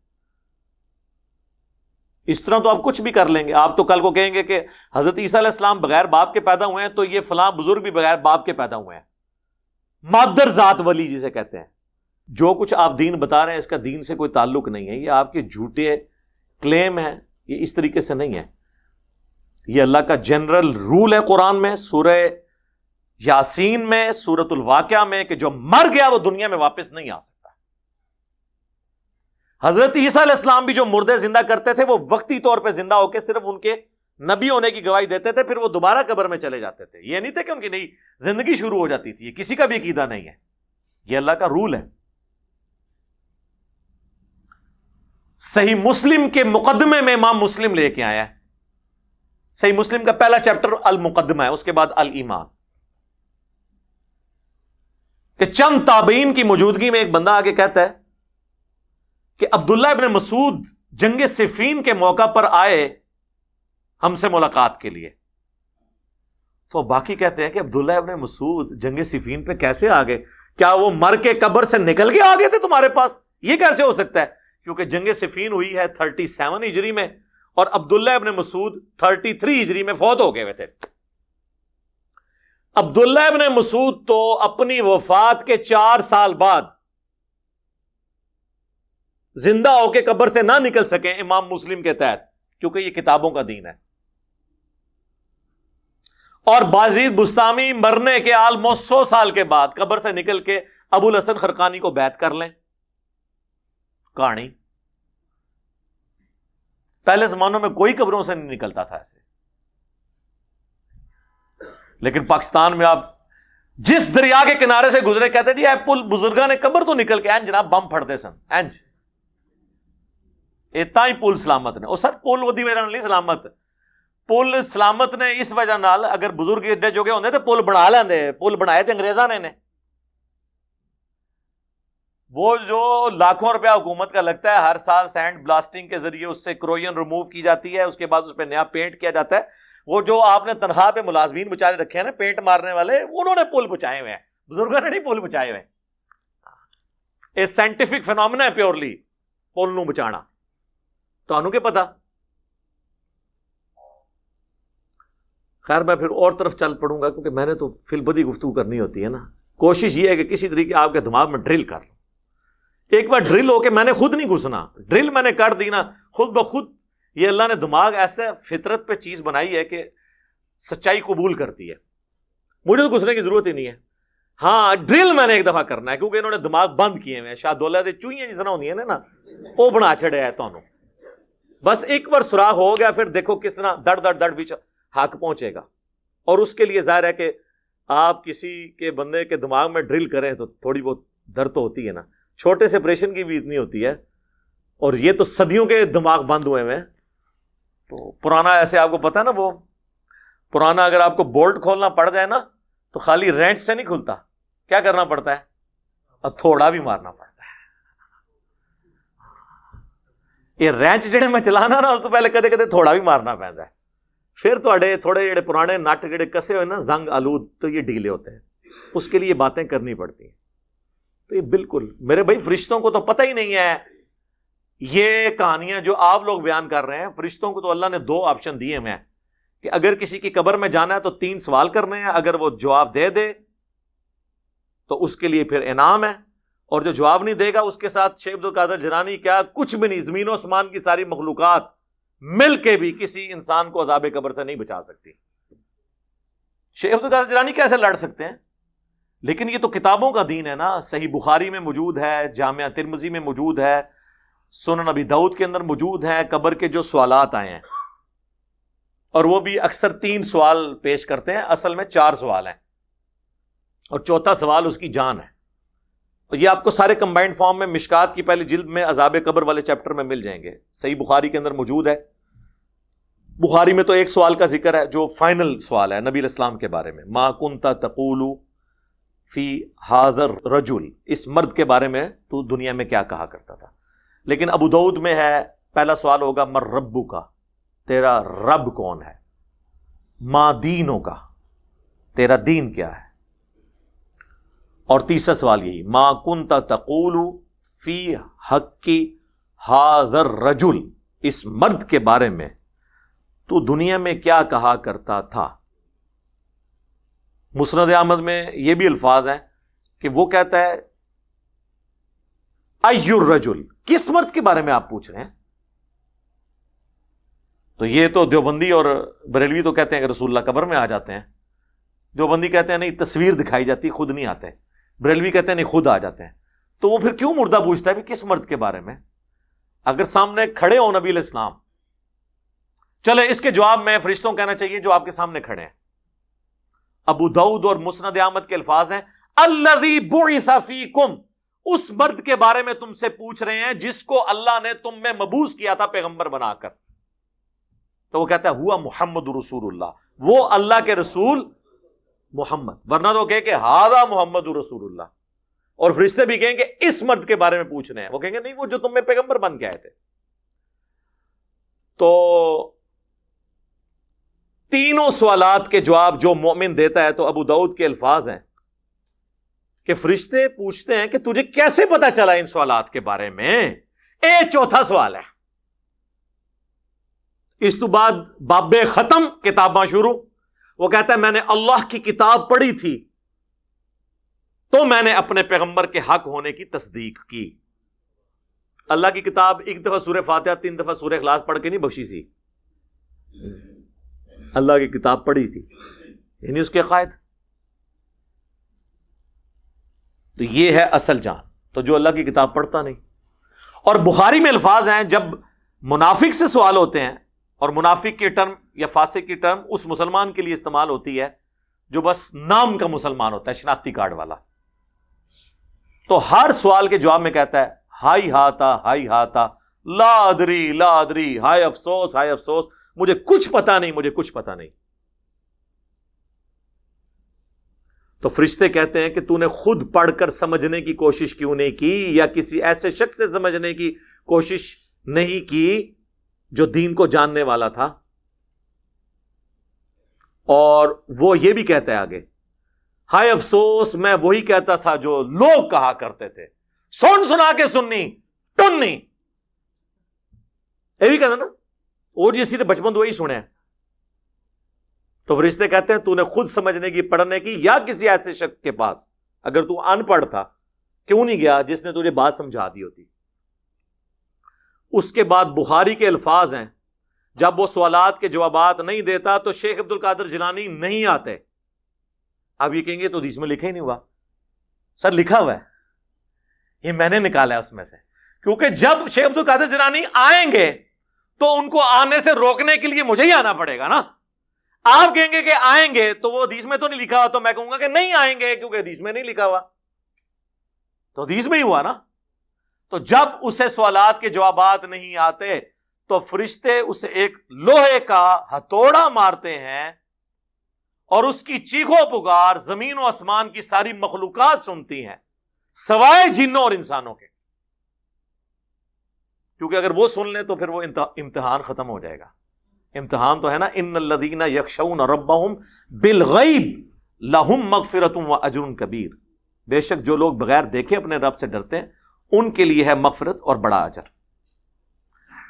Speaker 1: اس طرح تو آپ کچھ بھی کر لیں گے، آپ تو کل کو کہیں گے کہ حضرت عیسیٰ علیہ السلام بغیر باپ کے پیدا ہوئے ہیں، تو یہ فلاں بزرگ بھی بغیر باپ کے پیدا ہوئے ہیں، مادر ذات ولی جسے کہتے ہیں۔ جو کچھ آپ دین بتا رہے ہیں اس کا دین سے کوئی تعلق نہیں ہے، یہ آپ کے جھوٹے کلیم ہیں، یہ اس طریقے سے نہیں ہے۔ یہ اللہ کا جنرل رول ہے قرآن میں، سورہ یاسین میں، سورۃ الواقعہ میں، کہ جو مر گیا وہ دنیا میں واپس نہیں آ سکتا۔ حضرت عیسیٰ علیہ السلام بھی جو مردے زندہ کرتے تھے وہ وقتی طور پہ زندہ ہو کے صرف ان کے نبی ہونے کی گواہی دیتے تھے، پھر وہ دوبارہ قبر میں چلے جاتے تھے۔ یہ نہیں تھا کہ ان کی نئی زندگی شروع ہو جاتی تھی، یہ کسی کا بھی عقیدہ نہیں ہے، یہ اللہ کا رول ہے۔ صحیح مسلم کے مقدمے میں امام مسلم لے کے آیا ہے، صحیح مسلم کا پہلا چیپٹر المقدمہ ہے، اس کے بعد الایمان، کہ چند تابعین کی موجودگی میں ایک بندہ آگے کہتا ہے کہ عبداللہ ابن مسعود جنگ صفین کے موقع پر آئے ہم سے ملاقات کے لیے۔ تو باقی کہتے ہیں کہ عبداللہ ابن مسعود جنگ صفین پہ کیسے آ گئے؟ کیا وہ مر کے قبر سے نکل کے آ گئے تھے تمہارے پاس؟ یہ کیسے ہو سکتا ہے؟ کیونکہ جنگ صفین ہوئی ہے 37 ہجری میں، اور عبداللہ ابن مسعود 33 ہجری میں فوت ہو گئے ہوئے تھے۔ عبداللہ ابن مسعود تو اپنی وفات کے 4 سال بعد زندہ ہو کے قبر سے نہ نکل سکے امام مسلم کے تحت، کیونکہ یہ کتابوں کا دین ہے۔ اور بازید بستامی مرنے کے آلموسٹ 100 سال کے بعد قبر سے نکل کے ابو الحسن خرقانی کو بیعت کر لیں۔ کہانی پہلے زمانوں میں کوئی قبروں سے نہیں نکلتا تھا ایسے، لیکن پاکستان میں آپ جس دریا کے کنارے سے گزرے کہتے جی اے پل بزرگاں نے قبر تو نکل کے جناب بم پھڑتے سن اینج اتنا ہی پل سلامت نے۔ اور سر پل ودی میرا نہیں سلامت، پل سلامت نے اس وجہ نال اگر بزرگ ایڈے جو ہوندے تے پل بنا لیندے، پل بنائے تے انگریزاں نے وہ جو لاکھوں روپیہ حکومت کا لگتا ہے ہر سال سینڈ بلاسٹنگ کے ذریعے اس سے کروئن ریموو کی جاتی ہے، اس کے بعد اس پہ نیا پینٹ کیا جاتا ہے، وہ جو آپ نے تنخواہ پہ ملازمین بچارے رکھے ہیں نا پینٹ مارنے والے، انہوں نے پل بچائے ہوئے ہیں، بزرگوں نے نہیں پل بچائے ہوئے۔ اے سائنٹیفک فینومینا ہے پیورلی پل نو بچانا، تو انہوں کے پتا۔ خیر میں پھر اور طرف چل پڑوں گا کیونکہ میں نے تو فی البدی گفتگو کرنی ہوتی ہے نا۔ کوشش یہ ہے کہ کسی طریقے آپ کے دماغ میں ڈرل کر لوں، ایک بار ڈرل ہو کے میں نے خود نہیں گھسنا، ڈرل میں نے کر دی نا خود بخود، یہ اللہ نے دماغ ایسے فطرت پہ چیز بنائی ہے کہ سچائی قبول کرتی ہے، مجھے تو گھسنے کی ضرورت ہی نہیں ہے۔ ہاں ڈرل میں نے ایک دفعہ کرنا ہے کیونکہ انہوں نے دماغ بند کیے ہوئے ہیں، شاہ دولہ دے چوئیاں جس طرح ہوندی ہیں نا وہ بنا چھڑے ہے، تو بس ایک بار سراغ ہو گیا پھر دیکھو کس طرح دڑ دڑ دڑ بھی حق پہنچے گا۔ اور اس کے لیے ظاہر ہے کہ آپ کسی کے بندے کے دماغ میں ڈرل کریں تو تھوڑی بہت درد تو ہوتی ہے نا، چھوٹے سے آپریشن کی بھی اتنی ہوتی ہے، اور یہ تو صدیوں کے دماغ بند ہوئے ہیں. تو پرانا ایسے آپ کو پتا ہے نا، وہ پرانا اگر آپ کو بولٹ کھولنا پڑ جائے نا تو خالی رینچ سے نہیں کھلتا، کیا کرنا پڑتا ہے؟ اور تھوڑا بھی مارنا پڑتا ہے. یہ رینچ جڑے میں چلانا نا اس تو پہلے کدے کدے تھوڑا بھی مارنا پڑتا ہے. پھر تھوڑے جڑے پرانے نٹ جڑے کسے ہوئے نا زنگ آلود تو یہ ڈھیلے ہوتے ہیں. اس کے لیے باتیں کرنی پڑتی ہیں. تو یہ بالکل میرے بھائی فرشتوں کو تو پتہ ہی نہیں ہے. یہ کہانیاں جو آپ لوگ بیان کر رہے ہیں، فرشتوں کو تو اللہ نے 2 آپشن دیے ہیں کہ اگر کسی کی قبر میں جانا ہے تو 3 سوال کرنے ہیں، اگر وہ جواب دے دے تو اس کے لیے پھر انعام ہے، اور جو جواب نہیں دے گا اس کے ساتھ شیخ عبد القادر جیلانی کیا کچھ بھی نہیں، زمین و آسمان کی ساری مخلوقات مل کے بھی کسی انسان کو عذاب قبر سے نہیں بچا سکتی. شیخ عبد القادر جیلانی کیسے لڑ سکتے ہیں؟ لیکن یہ تو کتابوں کا دین ہے نا. صحیح بخاری میں موجود ہے، جامعہ ترمذی میں موجود ہے، سنن نبی داؤد کے اندر موجود ہیں قبر کے جو سوالات آئے ہیں، اور وہ بھی اکثر 3 سوال پیش کرتے ہیں، اصل میں 4 سوال ہیں، اور چوتھا سوال اس کی جان ہے. اور یہ آپ کو سارے کمبائنڈ فارم میں مشکات کی پہلی جلد میں عذاب قبر والے چیپٹر میں مل جائیں گے. صحیح بخاری کے اندر موجود ہے. بخاری میں تو ایک سوال کا ذکر ہے جو فائنل سوال ہے نبی علیہ السلام کے بارے میں، ما کنت تقول فی ھذا الرجل، اس مرد کے بارے میں تو دنیا میں کیا کہا کرتا تھا. لیکن ابو داؤد میں ہے، پہلا سوال ہوگا من ربک، تیرا رب کون ہے، ما دینک، تیرا دین کیا ہے، اور تیسرا سوال یہی ما کنت تقول فی حق ھذا الرجل، اس مرد کے بارے میں تو دنیا میں کیا کہا کرتا تھا. مسند احمد میں یہ بھی الفاظ ہیں کہ وہ کہتا ہے ای الرجل، کس مرد کے بارے میں آپ پوچھ رہے ہیں. تو یہ تو دیوبندی اور بریلوی تو کہتے ہیں کہ رسول اللہ قبر میں آ جاتے ہیں. دیوبندی کہتے ہیں نہیں، تصویر دکھائی جاتی، خود نہیں آتے. بریلوی کہتے ہیں نہیں، خود آ جاتے ہیں. تو وہ پھر کیوں مردہ پوچھتا ہے کہ کس مرد کے بارے میں؟ اگر سامنے کھڑے ہو نبی علیہ السلام، چلے اس کے جواب میں فرشتوں کہنا چاہیے جو آپ کے سامنے کھڑے ہیں. ابو داؤد اور مسند احمد کے الفاظ ہیں الذی بعث فیکم، اس مرد کے بارے میں تم سے پوچھ رہے ہیں جس کو اللہ نے تم میں مبعوث کیا تھا پیغمبر بنا کر. تو وہ کہتا ہے ہوا محمد رسول اللہ، وہ اللہ کے رسول محمد، ورنہ تو کہ ھذا محمد رسول اللہ. اور فرشتے بھی کہیں کہ اس مرد کے بارے میں پوچھ رہے ہیں، وہ کہیں گے نہیں، وہ جو تم میں پیغمبر بن کے آئے تھے. تو تینوں سوالات کے جواب جو مومن دیتا ہے، تو ابو داؤد کے الفاظ ہیں کہ فرشتے پوچھتے ہیں کہ تجھے کیسے پتا چلا ان سوالات کے بارے میں. چوتھا سوال ہے. اس تو بعد باب ختم، کتاباں شروع. وہ کہتا ہے میں نے اللہ کی کتاب پڑھی تھی تو میں نے اپنے پیغمبر کے حق ہونے کی تصدیق کی. اللہ کی کتاب ایک دفعہ سورہ فاتحہ 3 دفعہ سورہ اخلاص پڑھ کے نہیں بخشی سی، اللہ کی کتاب پڑھی تھی، یعنی اس کے عقائد. تو یہ ہے اصل جان. تو جو اللہ کی کتاب پڑھتا نہیں. اور بخاری میں الفاظ ہیں جب منافق سے سوال ہوتے ہیں، اور منافق کی ٹرم یا فاسق کی ٹرم اس مسلمان کے لیے استعمال ہوتی ہے جو بس نام کا مسلمان ہوتا ہے، شناختی کارڈ والا. تو ہر سوال کے جواب میں کہتا ہے ہائی ہاتا لا ادری، ہائے افسوس، مجھے کچھ پتا نہیں. تو فرشتے کہتے ہیں کہ تو نے خود پڑھ کر سمجھنے کی کوشش کیوں نہیں کی، یا کسی ایسے شخص سے سمجھنے کی کوشش نہیں کی جو دین کو جاننے والا تھا. اور وہ یہ بھی کہتا ہے آگے ہائے افسوس، میں وہی کہتا تھا جو لوگ کہا کرتے تھے، سنا کے سننی ٹننی. یہ بھی کہتا نا، اور یہ سیدھے بچپن تو وہی سنے ہیں. تو فرشتے کہتے ہیں تو نے خود سمجھنے کی، پڑھنے کی، یا کسی ایسے شخص کے پاس، اگر تو ان پڑھ تھا کیوں نہیں گیا جس نے تجھے بات سمجھا دی ہوتی. اس کے بعد بخاری کے الفاظ ہیں جب وہ سوالات کے جوابات نہیں دیتا تو شیخ عبد القادر جیلانی نہیں آتے. اب یہ کہیں گے تو حدیث میں لکھا ہی نہیں ہوا. سر لکھا ہوا ہے، یہ میں نے نکالا ہے اس میں سے، کیونکہ جب شیخ عبد القادر جیلانی آئیں گے تو ان کو آنے سے روکنے کے لیے مجھے ہی آنا پڑے گا نا. آپ کہیں گے کہ آئیں گے تو وہ حدیث میں تو نہیں لکھا ہوا، تو میں کہوں گا کہ نہیں آئیں گے کیونکہ حدیث میں نہیں لکھا ہوا. تو حدیث میں ہی ہوا نا. تو جب اسے سوالات کے جوابات نہیں آتے تو فرشتے اسے ایک لوہے کا ہتھوڑا مارتے ہیں اور اس کی چیخو پکار زمین و آسمان کی ساری مخلوقات سنتی ہیں سوائے جنوں اور انسانوں کے، کیونکہ اگر وہ سن لیں تو پھر وہ امتحان ختم ہو جائے گا۔ امتحان تو ہے نا، ان الذین یخشون ربہم بالغیب لہم مغفرۃ واجر کبیر، بے شک جو لوگ بغیر دیکھے اپنے رب سے ڈرتے ہیں ان کے لیے ہے مغفرت اور بڑا اجر۔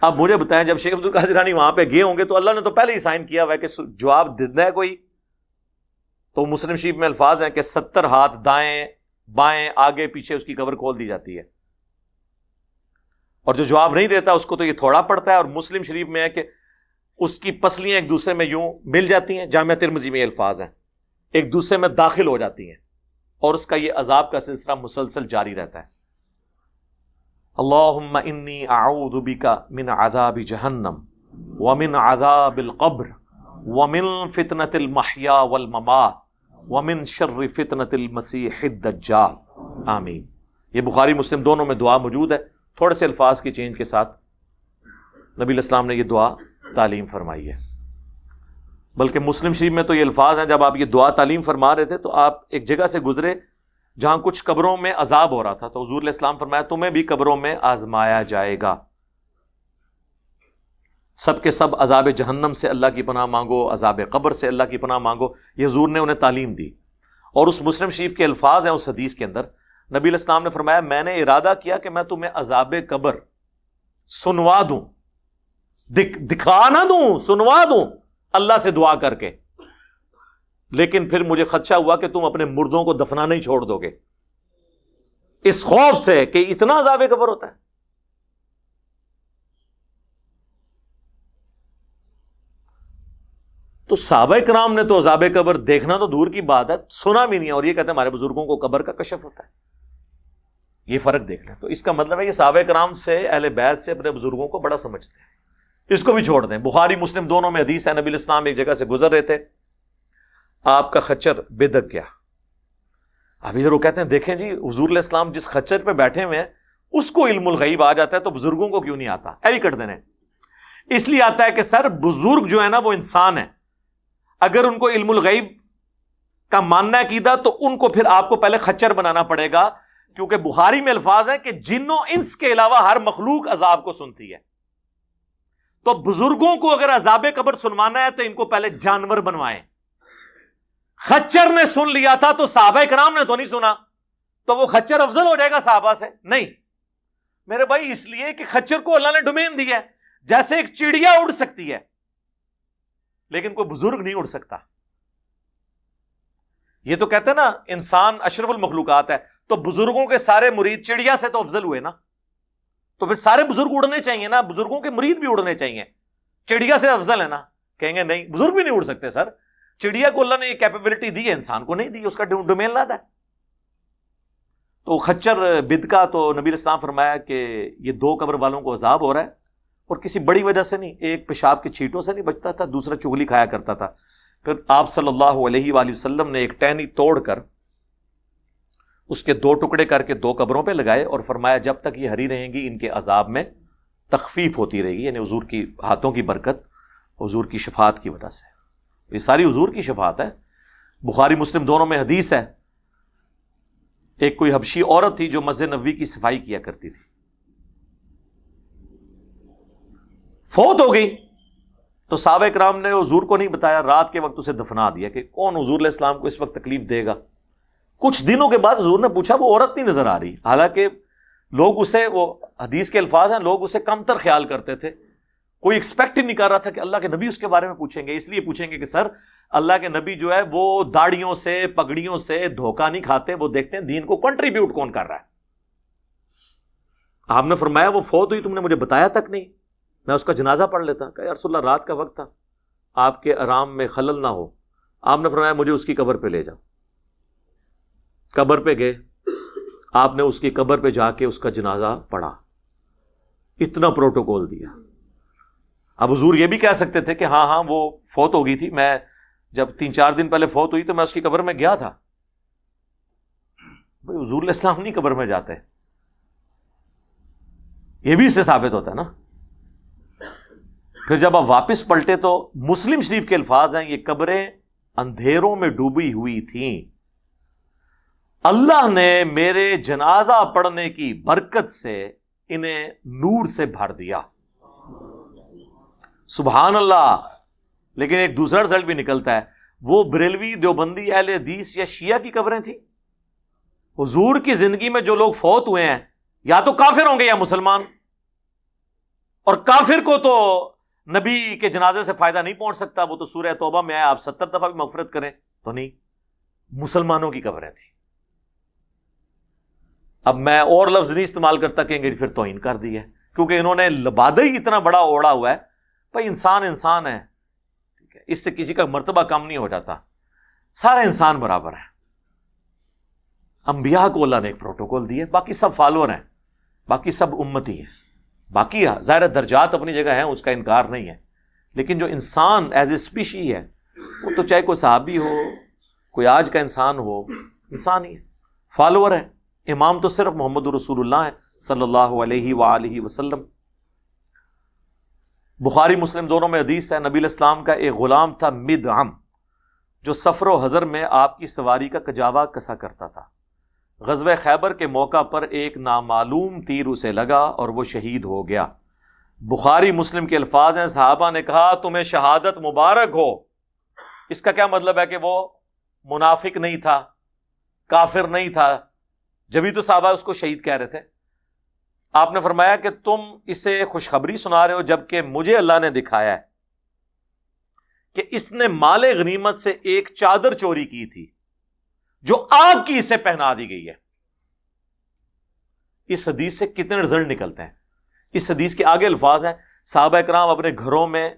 Speaker 1: اب مجھے بتائیں، جب شیخ عبد القادر جیلانی وہاں پہ گئے ہوں گے تو اللہ نے تو پہلے ہی سائن کیا ہوا ہے کہ جواب دینا ہے کوئی، تو مسلم شریف میں الفاظ ہیں کہ 70 ہاتھ دائیں بائیں آگے پیچھے اس کی قبر کھول دی جاتی ہے، اور جو جواب نہیں دیتا اس کو تو یہ تھوڑا پڑتا ہے۔ اور مسلم شریف میں ہے کہ اس کی پسلیاں ایک دوسرے میں یوں مل جاتی ہیں، جامعہ ترمذی میں یہ الفاظ ہیں، ایک دوسرے میں داخل ہو جاتی ہیں، اور اس کا یہ عذاب کا سلسلہ مسلسل جاری رہتا ہے۔ اللہم انی اعوذ بک من عذاب جہنم ومن عذاب القبر ومن فتنة المحیا والممات ومن شر فتنة المسیح الدجال، آمین۔ یہ بخاری مسلم دونوں میں دعا موجود ہے، تھوڑے سے الفاظ کی چینج کے ساتھ نبی الاسلام نے یہ دعا تعلیم فرمائی ہے۔ بلکہ مسلم شریف میں تو یہ الفاظ ہیں، جب آپ یہ دعا تعلیم فرما رہے تھے تو آپ ایک جگہ سے گزرے جہاں کچھ قبروں میں عذاب ہو رہا تھا، تو حضور علیہ السلام فرمایا تمہیں بھی قبروں میں آزمایا جائے گا، سب کے سب عذاب جہنم سے اللہ کی پناہ مانگو، عذاب قبر سے اللہ کی پناہ مانگو، یہ حضور نے انہیں تعلیم دی۔ اور اس مسلم شریف کے الفاظ ہیں اس حدیث کے اندر، نبی علیہ السلام نے فرمایا میں نے ارادہ کیا کہ میں تمہیں عذاب قبر سنوا دوں، دکھا نہ دوں، سنوا دوں اللہ سے دعا کر کے، لیکن پھر مجھے خدشہ ہوا کہ تم اپنے مردوں کو دفنانا ہی چھوڑ دو گے، اس خوف سے کہ اتنا عذاب قبر ہوتا ہے۔ تو صحابہ کرام نے تو عذاب قبر دیکھنا تو دور کی بات ہے، سنا بھی نہیں ہے، اور یہ کہتے ہیں ہمارے بزرگوں کو قبر کا کشف ہوتا ہے۔ یہ فرق دیکھ لیں، تو اس کا مطلب ہے کہ صحابہ کرام سے، اہل بیت سے اپنے بزرگوں کو بڑا سمجھتے ہیں، اس کو بھی چھوڑ دیں۔ بخاری مسلم دونوں میں حدیث ہے، نبی الاسلام ایک جگہ سے گزر رہے تھے، آپ کا خچر بدک گیا۔ اب ادھر وہ کہتے ہیں دیکھیں جی حضور علیہ السلام جس خچر پہ بیٹھے ہوئے ہیں اس کو علم الغیب آ جاتا ہے، تو بزرگوں کو کیوں نہیں آتا؟ ایوی کٹ دینے اس لیے آتا ہے کہ سر بزرگ جو ہے نا وہ انسان ہے، اگر ان کو علم الغیب کا ماننا ہے عقیدہ تو ان کو پھر آپ کو پہلے خچر بنانا پڑے گا، کیونکہ بخاری میں الفاظ ہیں کہ جنوں انس کے علاوہ ہر مخلوق عذاب کو سنتی ہے۔ تو بزرگوں کو اگر عذاب قبر سنوانا ہے تو ان کو پہلے جانور بنوائیں۔ خچر نے سن لیا تھا تو صحابہ کرام نے تو نہیں سنا، تو وہ خچر افضل ہو جائے گا صحابہ سے؟ نہیں میرے بھائی، اس لیے کہ خچر کو اللہ نے ڈومین دی ہے، جیسے ایک چڑیا اڑ سکتی ہے لیکن کوئی بزرگ نہیں اڑ سکتا۔ یہ تو کہتے ہیں نا انسان اشرف المخلوقات ہے، تو بزرگوں کے سارے مرید چڑیا سے تو افضل ہوئے نا، تو پھر سارے بزرگ اڑنے چاہیے نا، بزرگوں کے مرید بھی اڑنے چاہیے، چڑیا سے افضل ہے نا؟ کہیں گے نہیں بزرگ بھی نہیں اڑ سکتے سر، چڑیا کو اللہ نے یہ کیپیبلٹی دی ہے، انسان کو نہیں دی، اس کا ڈومین لادا ہے۔ تو خچر بد کا تو نبی علیہ السلام فرمایا کہ یہ 2 قبر والوں کو عذاب ہو رہا ہے، اور کسی بڑی وجہ سے نہیں، ایک پیشاب کی چھینٹوں سے نہیں بچتا تھا، دوسرا چغلی کھایا کرتا تھا۔ پھر آپ صلی اللہ علیہ وآلہ وسلم نے ایک ٹہنی توڑ کر اس کے 2 ٹکڑے کر کے 2 قبروں پہ لگائے، اور فرمایا جب تک یہ ہری رہیں گی ان کے عذاب میں تخفیف ہوتی رہے گی، یعنی حضور کی ہاتھوں کی برکت، حضور کی شفاعت کی وجہ سے، یہ ساری حضور کی شفاعت ہے۔ بخاری مسلم دونوں میں حدیث ہے، ایک کوئی حبشی عورت تھی جو مسجد نبوی کی صفائی کیا کرتی تھی، فوت ہو گئی، تو صحابہ کرام نے حضور کو نہیں بتایا، رات کے وقت اسے دفنا دیا کہ کون حضور علیہ السلام کو اس وقت تکلیف دے گا۔ کچھ دنوں کے بعد حضور نے پوچھا وہ عورت نہیں نظر آ رہی، حالانکہ لوگ اسے، وہ حدیث کے الفاظ ہیں، لوگ اسے کمتر خیال کرتے تھے، کوئی ایکسپیکٹ ہی نہیں کر رہا تھا کہ اللہ کے نبی اس کے بارے میں پوچھیں گے، اس لیے پوچھیں گے کہ سر اللہ کے نبی جو ہے وہ داڑھیوں سے پگڑیوں سے دھوکہ نہیں کھاتے، وہ دیکھتے ہیں دین کو کنٹریبیوٹ کون کر رہا ہے۔ آپ نے فرمایا وہ فوت ہوئی، تم نے مجھے بتایا تک نہیں، میں اس کا جنازہ پڑھ لیتا۔ کہ یا رسول اللہ رات کا وقت تھا، آپ کے آرام میں خلل نہ ہو۔ آپ نے فرمایا مجھے اس کی قبر پہ لے جاؤ۔ قبر پہ گئے، آپ نے اس کی قبر پہ جا کے اس کا جنازہ پڑھا، اتنا پروٹوکول دیا۔ اب حضور یہ بھی کہہ سکتے تھے کہ ہاں وہ فوت ہو گئی تھی، میں جب 3-4 دن پہلے فوت ہوئی تو میں اس کی قبر میں گیا تھا۔ بھائی حضور علیہ السلام نہیں قبر میں جاتے، یہ بھی اس سے ثابت ہوتا ہے نا. پھر جب آپ واپس پلٹے تو مسلم شریف کے الفاظ ہیں، یہ قبریں اندھیروں میں ڈوبی ہوئی تھیں، اللہ نے میرے جنازہ پڑھنے کی برکت سے انہیں نور سے بھر دیا. سبحان اللہ. لیکن ایک دوسرا رزلٹ بھی نکلتا ہے، وہ بریلوی دیوبندی اہل حدیث یا شیعہ کی قبریں تھیں. حضور کی زندگی میں جو لوگ فوت ہوئے ہیں یا تو کافر ہوں گے یا مسلمان، اور کافر کو تو نبی کے جنازے سے فائدہ نہیں پہنچ سکتا، وہ تو سورہ توبہ میں ہے، آپ 70 دفعہ بھی مغفرت کریں تو نہیں. مسلمانوں کی قبریں تھیں. اب میں اور لفظ نہیں استعمال کرتا، کہیں گے پھر توہین کر دی ہے، کیونکہ انہوں نے لبادہ ہی اتنا بڑا اوڑا ہوا ہے. بھائی انسان انسان ہے، ٹھیک ہے، اس سے کسی کا مرتبہ کم نہیں ہو جاتا، سارے انسان برابر ہیں. انبیاء کو اللہ نے ایک پروٹوکول دی ہے، باقی سب فالوور ہیں، باقی سب امتی ہیں. باقی ظاہر درجات اپنی جگہ ہیں، اس کا انکار نہیں ہے، لیکن جو انسان ایز اے اسپیشی ہے، وہ تو چاہے کوئی صحابی ہو، کوئی آج کا انسان ہو، انسان ہی ہے، فالوور ہے. امام تو صرف محمد رسول اللہ ہے صلی اللہ علیہ وآلہ وسلم. بخاری مسلم دونوں میں حدیث ہے، نبی علیہ السلام کا ایک غلام تھا مدعم، جو سفر و حضر میں آپ کی سواری کا کجاوا کسا کرتا تھا. غزوہ خیبر کے موقع پر ایک نامعلوم تیر اسے لگا اور وہ شہید ہو گیا. بخاری مسلم کے الفاظ ہیں، صحابہ نے کہا تمہیں شہادت مبارک ہو. اس کا کیا مطلب ہے کہ وہ منافق نہیں تھا، کافر نہیں تھا، جبھی تو صحابہ اس کو شہید کہہ رہے تھے. آپ نے فرمایا کہ تم اسے خوشخبری سنا رہے ہو، جبکہ مجھے اللہ نے دکھایا ہے کہ اس نے مال غنیمت سے ایک چادر چوری کی تھی جو آگ کی اسے پہنا دی گئی ہے. اس حدیث سے کتنے رزلٹ نکلتے ہیں؟ اس حدیث کے آگے الفاظ ہیں، صحابہ کرام اپنے گھروں میں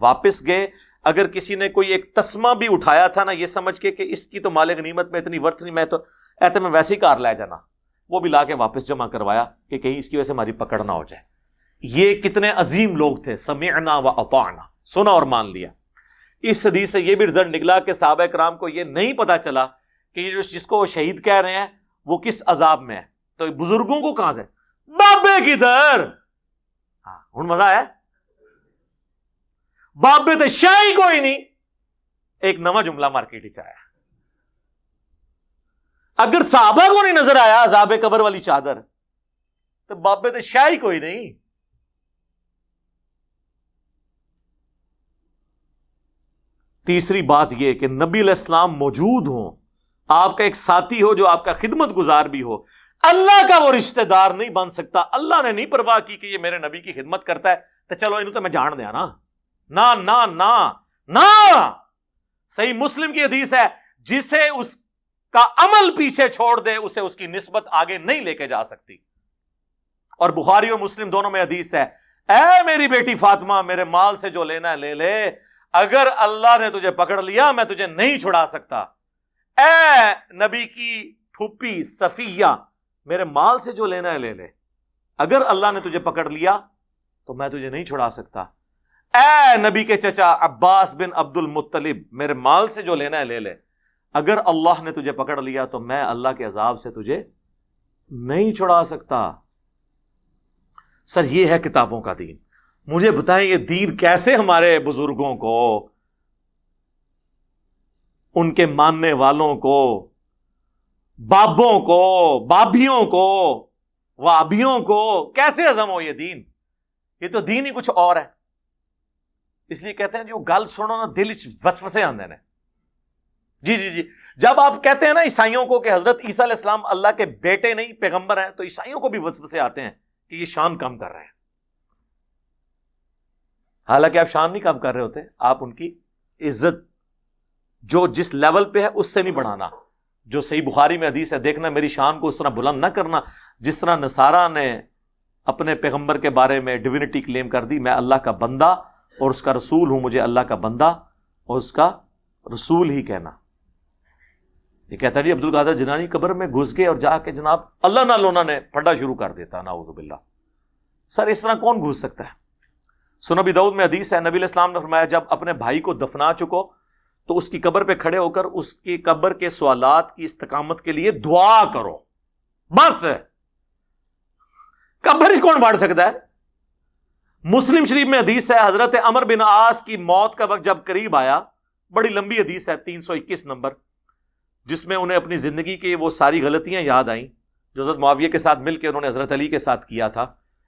Speaker 1: واپس گئے، اگر کسی نے کوئی ایک تسمہ بھی اٹھایا تھا نا، یہ سمجھ کے کہ اس کی تو مال غنیمت میں اتنی ورتھ نہیں، میں تو ایسے میں ویسے ہی کار لے جانا، وہ بھی لا کے واپس جمع کروایا کہ کہیں اس کی وجہ سے ہماری پکڑ نہ ہو جائے. یہ کتنے عظیم لوگ تھے، سمعنا و اطعنا، سنا اور مان لیا. اس حدیث سے یہ بھی رزلٹ نکلا کہ صحابہ کرام کو یہ نہیں پتا چلا کہ یہ جس کو وہ شہید کہہ رہے ہیں وہ کس عذاب میں ہے. تو بزرگوں کو کہاں سے بابے کدھر، ہاں ہن مزہ ہے، بابے تو شاہی کوئی نہیں. ایک نواں جملہ مارکیٹ ہی آیا، اگر صحابہ کو نہیں نظر آیا عذاب قبر والی چادر تو بابے تو شاہی کوئی نہیں. تیسری بات یہ کہ نبی علیہ السلام موجود ہوں، آپ کا ایک ساتھی ہو جو آپ کا خدمت گزار بھی ہو، اللہ کا وہ رشتہ دار نہیں بن سکتا. اللہ نے نہیں پرواہ کی کہ یہ میرے نبی کی خدمت کرتا ہے تو چلو انہوں تو میں جان دیا نا. نا نا نا نا. صحیح مسلم کی حدیث ہے، جسے اس کا عمل پیچھے چھوڑ دے اسے اس کی نسبت آگے نہیں لے کے جا سکتی. اور بخاری اور مسلم دونوں میں حدیث ہے، اے میری بیٹی فاطمہ، میرے مال سے جو لینا ہے لے لے، اگر اللہ نے تجھے پکڑ لیا میں تجھے نہیں چھڑا سکتا. اے نبی کی پھوپھی صفیہ، میرے مال سے جو لینا ہے لے لے، اگر اللہ نے تجھے پکڑ لیا تو میں تجھے نہیں چھڑا سکتا. اے نبی کے چچا عباس بن عبد المطلب، میرے مال سے جو لینا ہے لے لے، اگر اللہ نے تجھے پکڑ لیا تو میں اللہ کے عذاب سے تجھے نہیں چھڑا سکتا. سر یہ ہے کتابوں کا دین. مجھے بتائیں یہ دین کیسے ہمارے بزرگوں کو، ان کے ماننے والوں کو، بابوں کو، بابیوں کو، وابیوں کو کیسے ہضم ہو یہ دین؟ یہ تو دین ہی کچھ اور ہے. اس لیے کہتے ہیں جو گل سنو نا دل وسوسے آندے نے. جی جب آپ کہتے ہیں نا عیسائیوں کو کہ حضرت عیسیٰ علیہ السلام اللہ کے بیٹے نہیں پیغمبر ہیں، تو عیسائیوں کو بھی وسوسے آتے ہیں کہ یہ شان کم کر رہے ہیں. حالانکہ آپ شان نہیں کم کر رہے ہوتے، آپ ان کی عزت جو جس لیول پہ ہے اس سے نہیں بڑھانا. جو صحیح بخاری میں حدیث ہے، دیکھنا میری شان کو اس طرح بلند نہ کرنا جس طرح نصارہ نے اپنے پیغمبر کے بارے میں ڈیوینٹی کلیم کر دی، میں اللہ کا بندہ اور اس کا رسول ہوں، مجھے اللہ کا بندہ اور اس کا رسول ہی کہنا. یہ کہتا ہے جی عبد القادر جیلانی قبر میں گھس گئے اور جا کے جناب اللہ نہ لونا نے پھڈا شروع کر دیتا، نعوذ باللہ. سر اس طرح کون گھس سکتا ہے؟ سنن ابی داؤد میں حدیث ہے، نبی علیہ السلام نے فرمایا جب اپنے بھائی کو دفنا چکو تو اس کی قبر پہ کھڑے ہو کر اس کی قبر کے سوالات کی استقامت کے لیے دعا کرو. بس قبر ہی کون واڑ سکتا ہے؟ مسلم شریف میں حدیث ہے، حضرت عمر بن عاص کی موت کا وقت جب قریب آیا، بڑی لمبی حدیث ہے 321 نمبر، جس میں انہیں اپنی زندگی کی وہ ساری غلطیاں یاد آئیں جو حضرت معاویہ کے ساتھ مل کے انہوں نے حضرت علی کے ساتھ کیا تھا.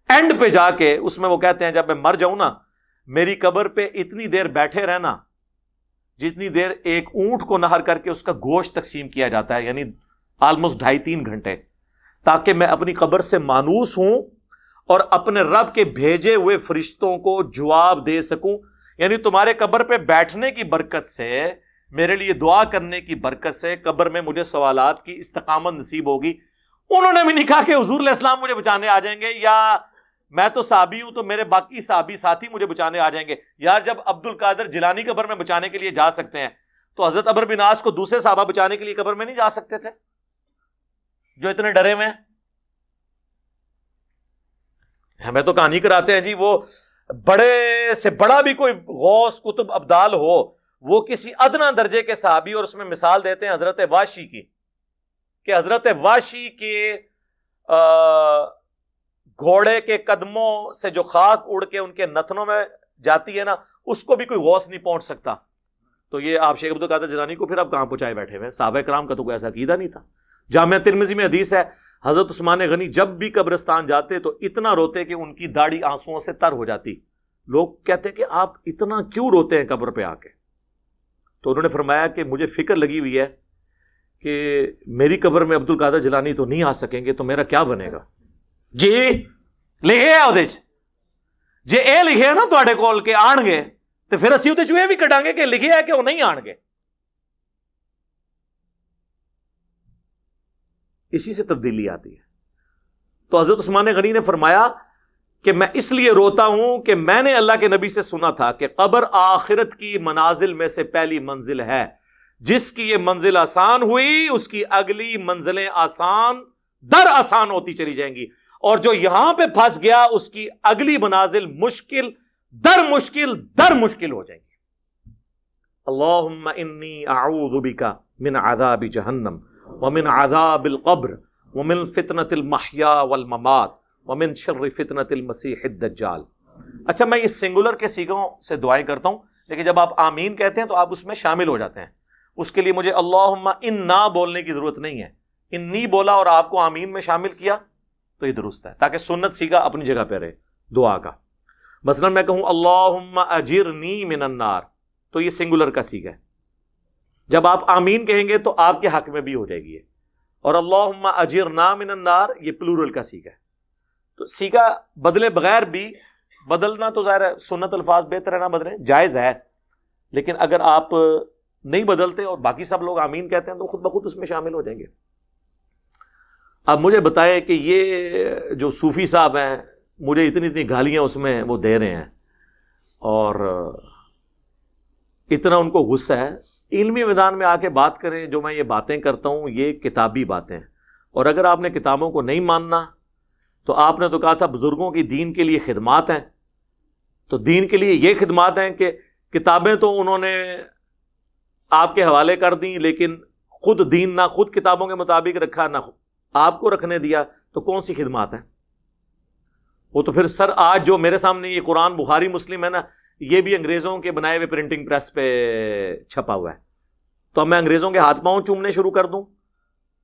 Speaker 1: اینڈ پہ جا کے اس میں وہ کہتے ہیں جب میں مر جاؤں نا، میری قبر پہ اتنی دیر بیٹھے رہنا جتنی دیر ایک اونٹ کو نہر کر کے اس کا گوشت تقسیم کیا جاتا ہے، یعنی آلموسٹ 2.5-3 گھنٹے، تاکہ میں اپنی قبر سے مانوس ہوں اور اپنے رب کے بھیجے ہوئے فرشتوں کو جواب دے سکوں. یعنی تمہارے قبر پہ بیٹھنے کی برکت سے، میرے لیے دعا کرنے کی برکت سے قبر میں مجھے سوالات کی استقامت نصیب ہوگی. انہوں نے بھی نہیں کہا کہ حضور علیہ السلام مجھے بچانے آ جائیں گے، یا میں تو صحابی ہوں تو میرے باقی صحابی ساتھی مجھے بچانے آ جائیں گے. یار جب عبد القادر جیلانی قبر میں بچانے کے لیے جا سکتے ہیں تو حضرت عمر بن عاص کو دوسرے صحابہ بچانے کے لیے قبر میں نہیں جا سکتے تھے جو اتنے ڈرے ہوئے ہیں؟ ہمیں تو کہانی کراتے ہیں جی وہ بڑے سے بڑا بھی کوئی غوث قطب ابدال ہو، وہ کسی ادنا درجے کے صحابی، اور اس میں مثال دیتے ہیں حضرت واشی کی، کہ حضرت واشی کے گھوڑے کے قدموں سے جو خاک اڑ کے ان کے نتنوں میں جاتی ہے نا، اس کو بھی کوئی غوث نہیں پہنچ سکتا. تو یہ آپ شیخ عبد القادر جیلانی کو پھر آپ کہاں پہنچائے بیٹھے ہوئے؟ صحابہ کرام کا تو کوئی ایسا عقیدہ نہیں تھا. جامعہ ترمذی میں حدیث ہے، حضرت عثمان غنی جب بھی قبرستان جاتے تو اتنا روتے کہ ان کی داڑھی آنسوؤں سے تر ہو جاتی. لوگ کہتے کہ آپ اتنا کیوں روتے ہیں قبر پہ آ کے؟ تو انہوں نے فرمایا کہ مجھے فکر لگی ہوئی ہے کہ میری قبر میں عبد القادر جیلانی تو نہیں آ سکیں گے، تو میرا کیا بنے گا؟ جی لکھے ہے وہ جی اے لکھے ہے نا تواڈے کول کہ آن گے، تو پھر اسی وہ چوہے بھی کٹاں گے کہ لکھے ہے کہ وہ نہیں آن گے. اسی سے تبدیلی آتی ہے. تو حضرت عثمان غنی نے فرمایا کہ میں اس لیے روتا ہوں کہ میں نے اللہ کے نبی سے سنا تھا کہ قبر آخرت کی منازل میں سے پہلی منزل ہے، جس کی یہ منزل آسان ہوئی اس کی اگلی منزلیں آسان در آسان ہوتی چلی جائیں گی، اور جو یہاں پہ پھنس گیا اس کی اگلی منازل مشکل در مشکل ہو جائیں گی. اللہم انی اعوذ بک من عذاب جہنم ومن عذاب القبر ومن فتنة المحیا والممات ومن شر فتنة المسیح الدجال. اچھا میں یہ سنگولر کے سیغوں سے دعائیں کرتا ہوں، لیکن جب آپ آمین کہتے ہیں تو آپ اس میں شامل ہو جاتے ہیں. اس کے لیے مجھے اللہم انا بولنے کی ضرورت نہیں ہے، انی بولا اور آپ کو آمین میں شامل کیا تو یہ درست ہے، تاکہ سنت سیغہ اپنی جگہ پہ رہے دعا کا. مثلا میں کہوں اللہم اجرنی من النار، تو یہ سنگولر کا سیغہ ہے. جب آپ آمین کہیں گے تو آپ کے حق میں بھی ہو جائے گی. اور اللہم اجرنا من النار یہ پلورل کا سیغہ ہے. تو سیغہ بدلے بغیر بھی، بدلنا تو ظاہر ہے سنت الفاظ بہتر ہے نہ بدلیں، جائز ہے، لیکن اگر آپ نہیں بدلتے اور باقی سب لوگ آمین کہتے ہیں تو خود بخود اس میں شامل ہو جائیں گے. اب مجھے بتائیں کہ یہ جو صوفی صاحب ہیں مجھے اتنی گالیاں اس میں وہ دے رہے ہیں اور اتنا ان کو غصہ ہے. علمی میدان میں آ کے بات کریں. جو میں یہ باتیں کرتا ہوں یہ کتابی باتیں ہیں، اور اگر آپ نے کتابوں کو نہیں ماننا تو آپ نے تو کہا تھا بزرگوں کی دین کے لیے خدمات ہیں، تو دین کے لیے یہ خدمات ہیں کہ کتابیں تو انہوں نے آپ کے حوالے کر دیں، لیکن خود دین نہ خود کتابوں کے مطابق رکھا نہ آپ کو رکھنے دیا، تو کون سی خدمات ہیں وہ؟ تو پھر سر آج جو میرے سامنے یہ قرآن بخاری مسلم ہے نا، یہ بھی انگریزوں کے بنائے ہوئے پرنٹنگ پریس پہ چھپا ہوا ہے. تو اب میں انگریزوں کے ہاتھ پاؤں چومنے شروع کر دوں،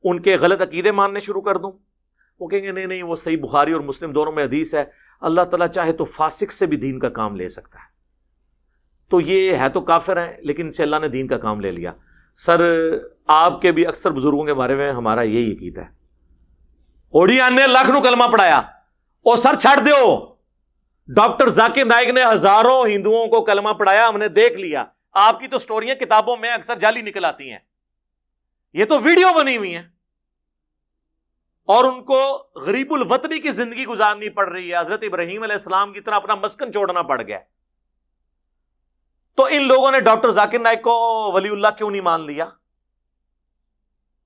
Speaker 1: ان کے غلط عقیدے ماننے شروع کر دوں؟ وہ کہیں گے نہیں نہیں، وہ صحیح بخاری اور مسلم دونوں میں حدیث ہے، اللہ تعالیٰ چاہے تو فاسق سے بھی دین کا کام لے سکتا ہے. تو یہ ہے تو کافر ہیں، لیکن ان سے اللہ نے دین کا کام لے لیا. سر آپ کے بھی اکثر بزرگوں کے بارے میں ہمارا یہی عقیدہ ہے. اوڑیان نے لاکھ نو کلمہ پڑھایا، او سر چھڑ دیو. ڈاکٹر ذاکر نائک نے ہزاروں ہندوؤں کو کلمہ پڑھایا، ہم نے دیکھ لیا. آپ کی تو سٹوریاں کتابوں میں اکثر جعلی نکل آتی ہیں، یہ تو ویڈیو بنی ہوئی ہیں، اور ان کو غریب الوطنی کی زندگی گزارنی پڑ رہی ہے. حضرت ابراہیم علیہ السلام کی طرح اپنا مسکن چھوڑنا پڑ گیا. تو ان لوگوں نے ڈاکٹر ذاکر نائک کو ولی اللہ کیوں نہیں مان لیا؟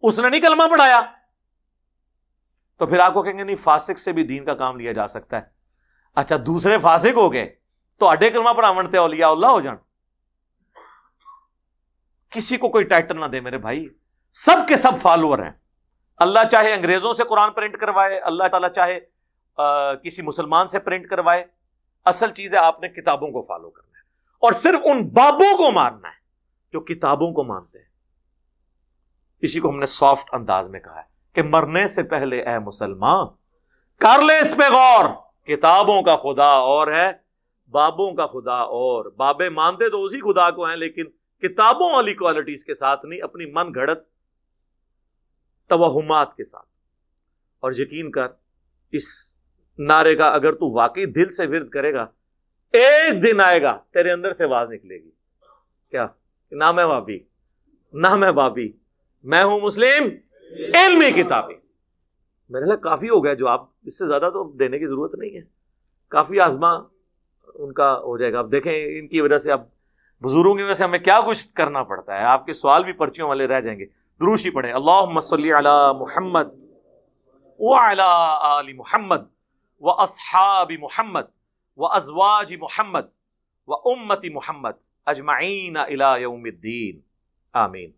Speaker 1: اس نے نہیں کلمہ پڑھایا. تو پھر آپ کو کہیں گے نہیں فاسق سے بھی دین کا کام لیا جا سکتا ہے. اچھا دوسرے فاسق ہو گئے تو اڈے کلمہ پڑھاونتے اولیاء اللہ ہو جان. کسی کو کوئی ٹائٹل نہ دے میرے بھائی، سب کے سب فالوور ہیں. اللہ چاہے انگریزوں سے قرآن پرنٹ کروائے، اللہ تعالیٰ چاہے کسی مسلمان سے پرنٹ کروائے، اصل چیز ہے آپ نے کتابوں کو فالو کرنا ہے، اور صرف ان بابوں کو ماننا ہے جو کتابوں کو مانتے ہیں۔ اسی کو ہم نے سافٹ انداز میں کہا ہے کہ مرنے سے پہلے اے مسلمان کر لے اس پہ غور، کتابوں کا خدا اور ہے، بابوں کا خدا اور۔ بابے مانتے تو اسی خدا کو ہیں، لیکن کتابوں والی کوالٹیز کے ساتھ نہیں، اپنی من گھڑت توہمات کے ساتھ۔ اور یقین کر اس نعرے کا اگر تو واقعی دل سے ورد کرے گا، ایک دن آئے گا تیرے اندر سے آواز نکلے گی، کیا؟ نہ میں وابی، نہ میں بابی، میں ہوں مسلم علمی کتابی۔ میرے لئے کافی ہو گیا جو آپ، اس سے زیادہ تو دینے کی ضرورت نہیں ہے، کافی آزما ان کا ہو جائے گا۔ اب دیکھیں ان کی وجہ سے، اب بزرگوں کی وجہ سے ہمیں کیا کچھ کرنا پڑتا ہے، آپ کے سوال بھی پرچیوں والے رہ جائیں گے۔ دروش ہی پڑھیں، اللہم صلی علی محمد وعلی آل محمد واصحاب محمد وازواج محمد وامت محمد اجمعین الی یوم الدین، آمین۔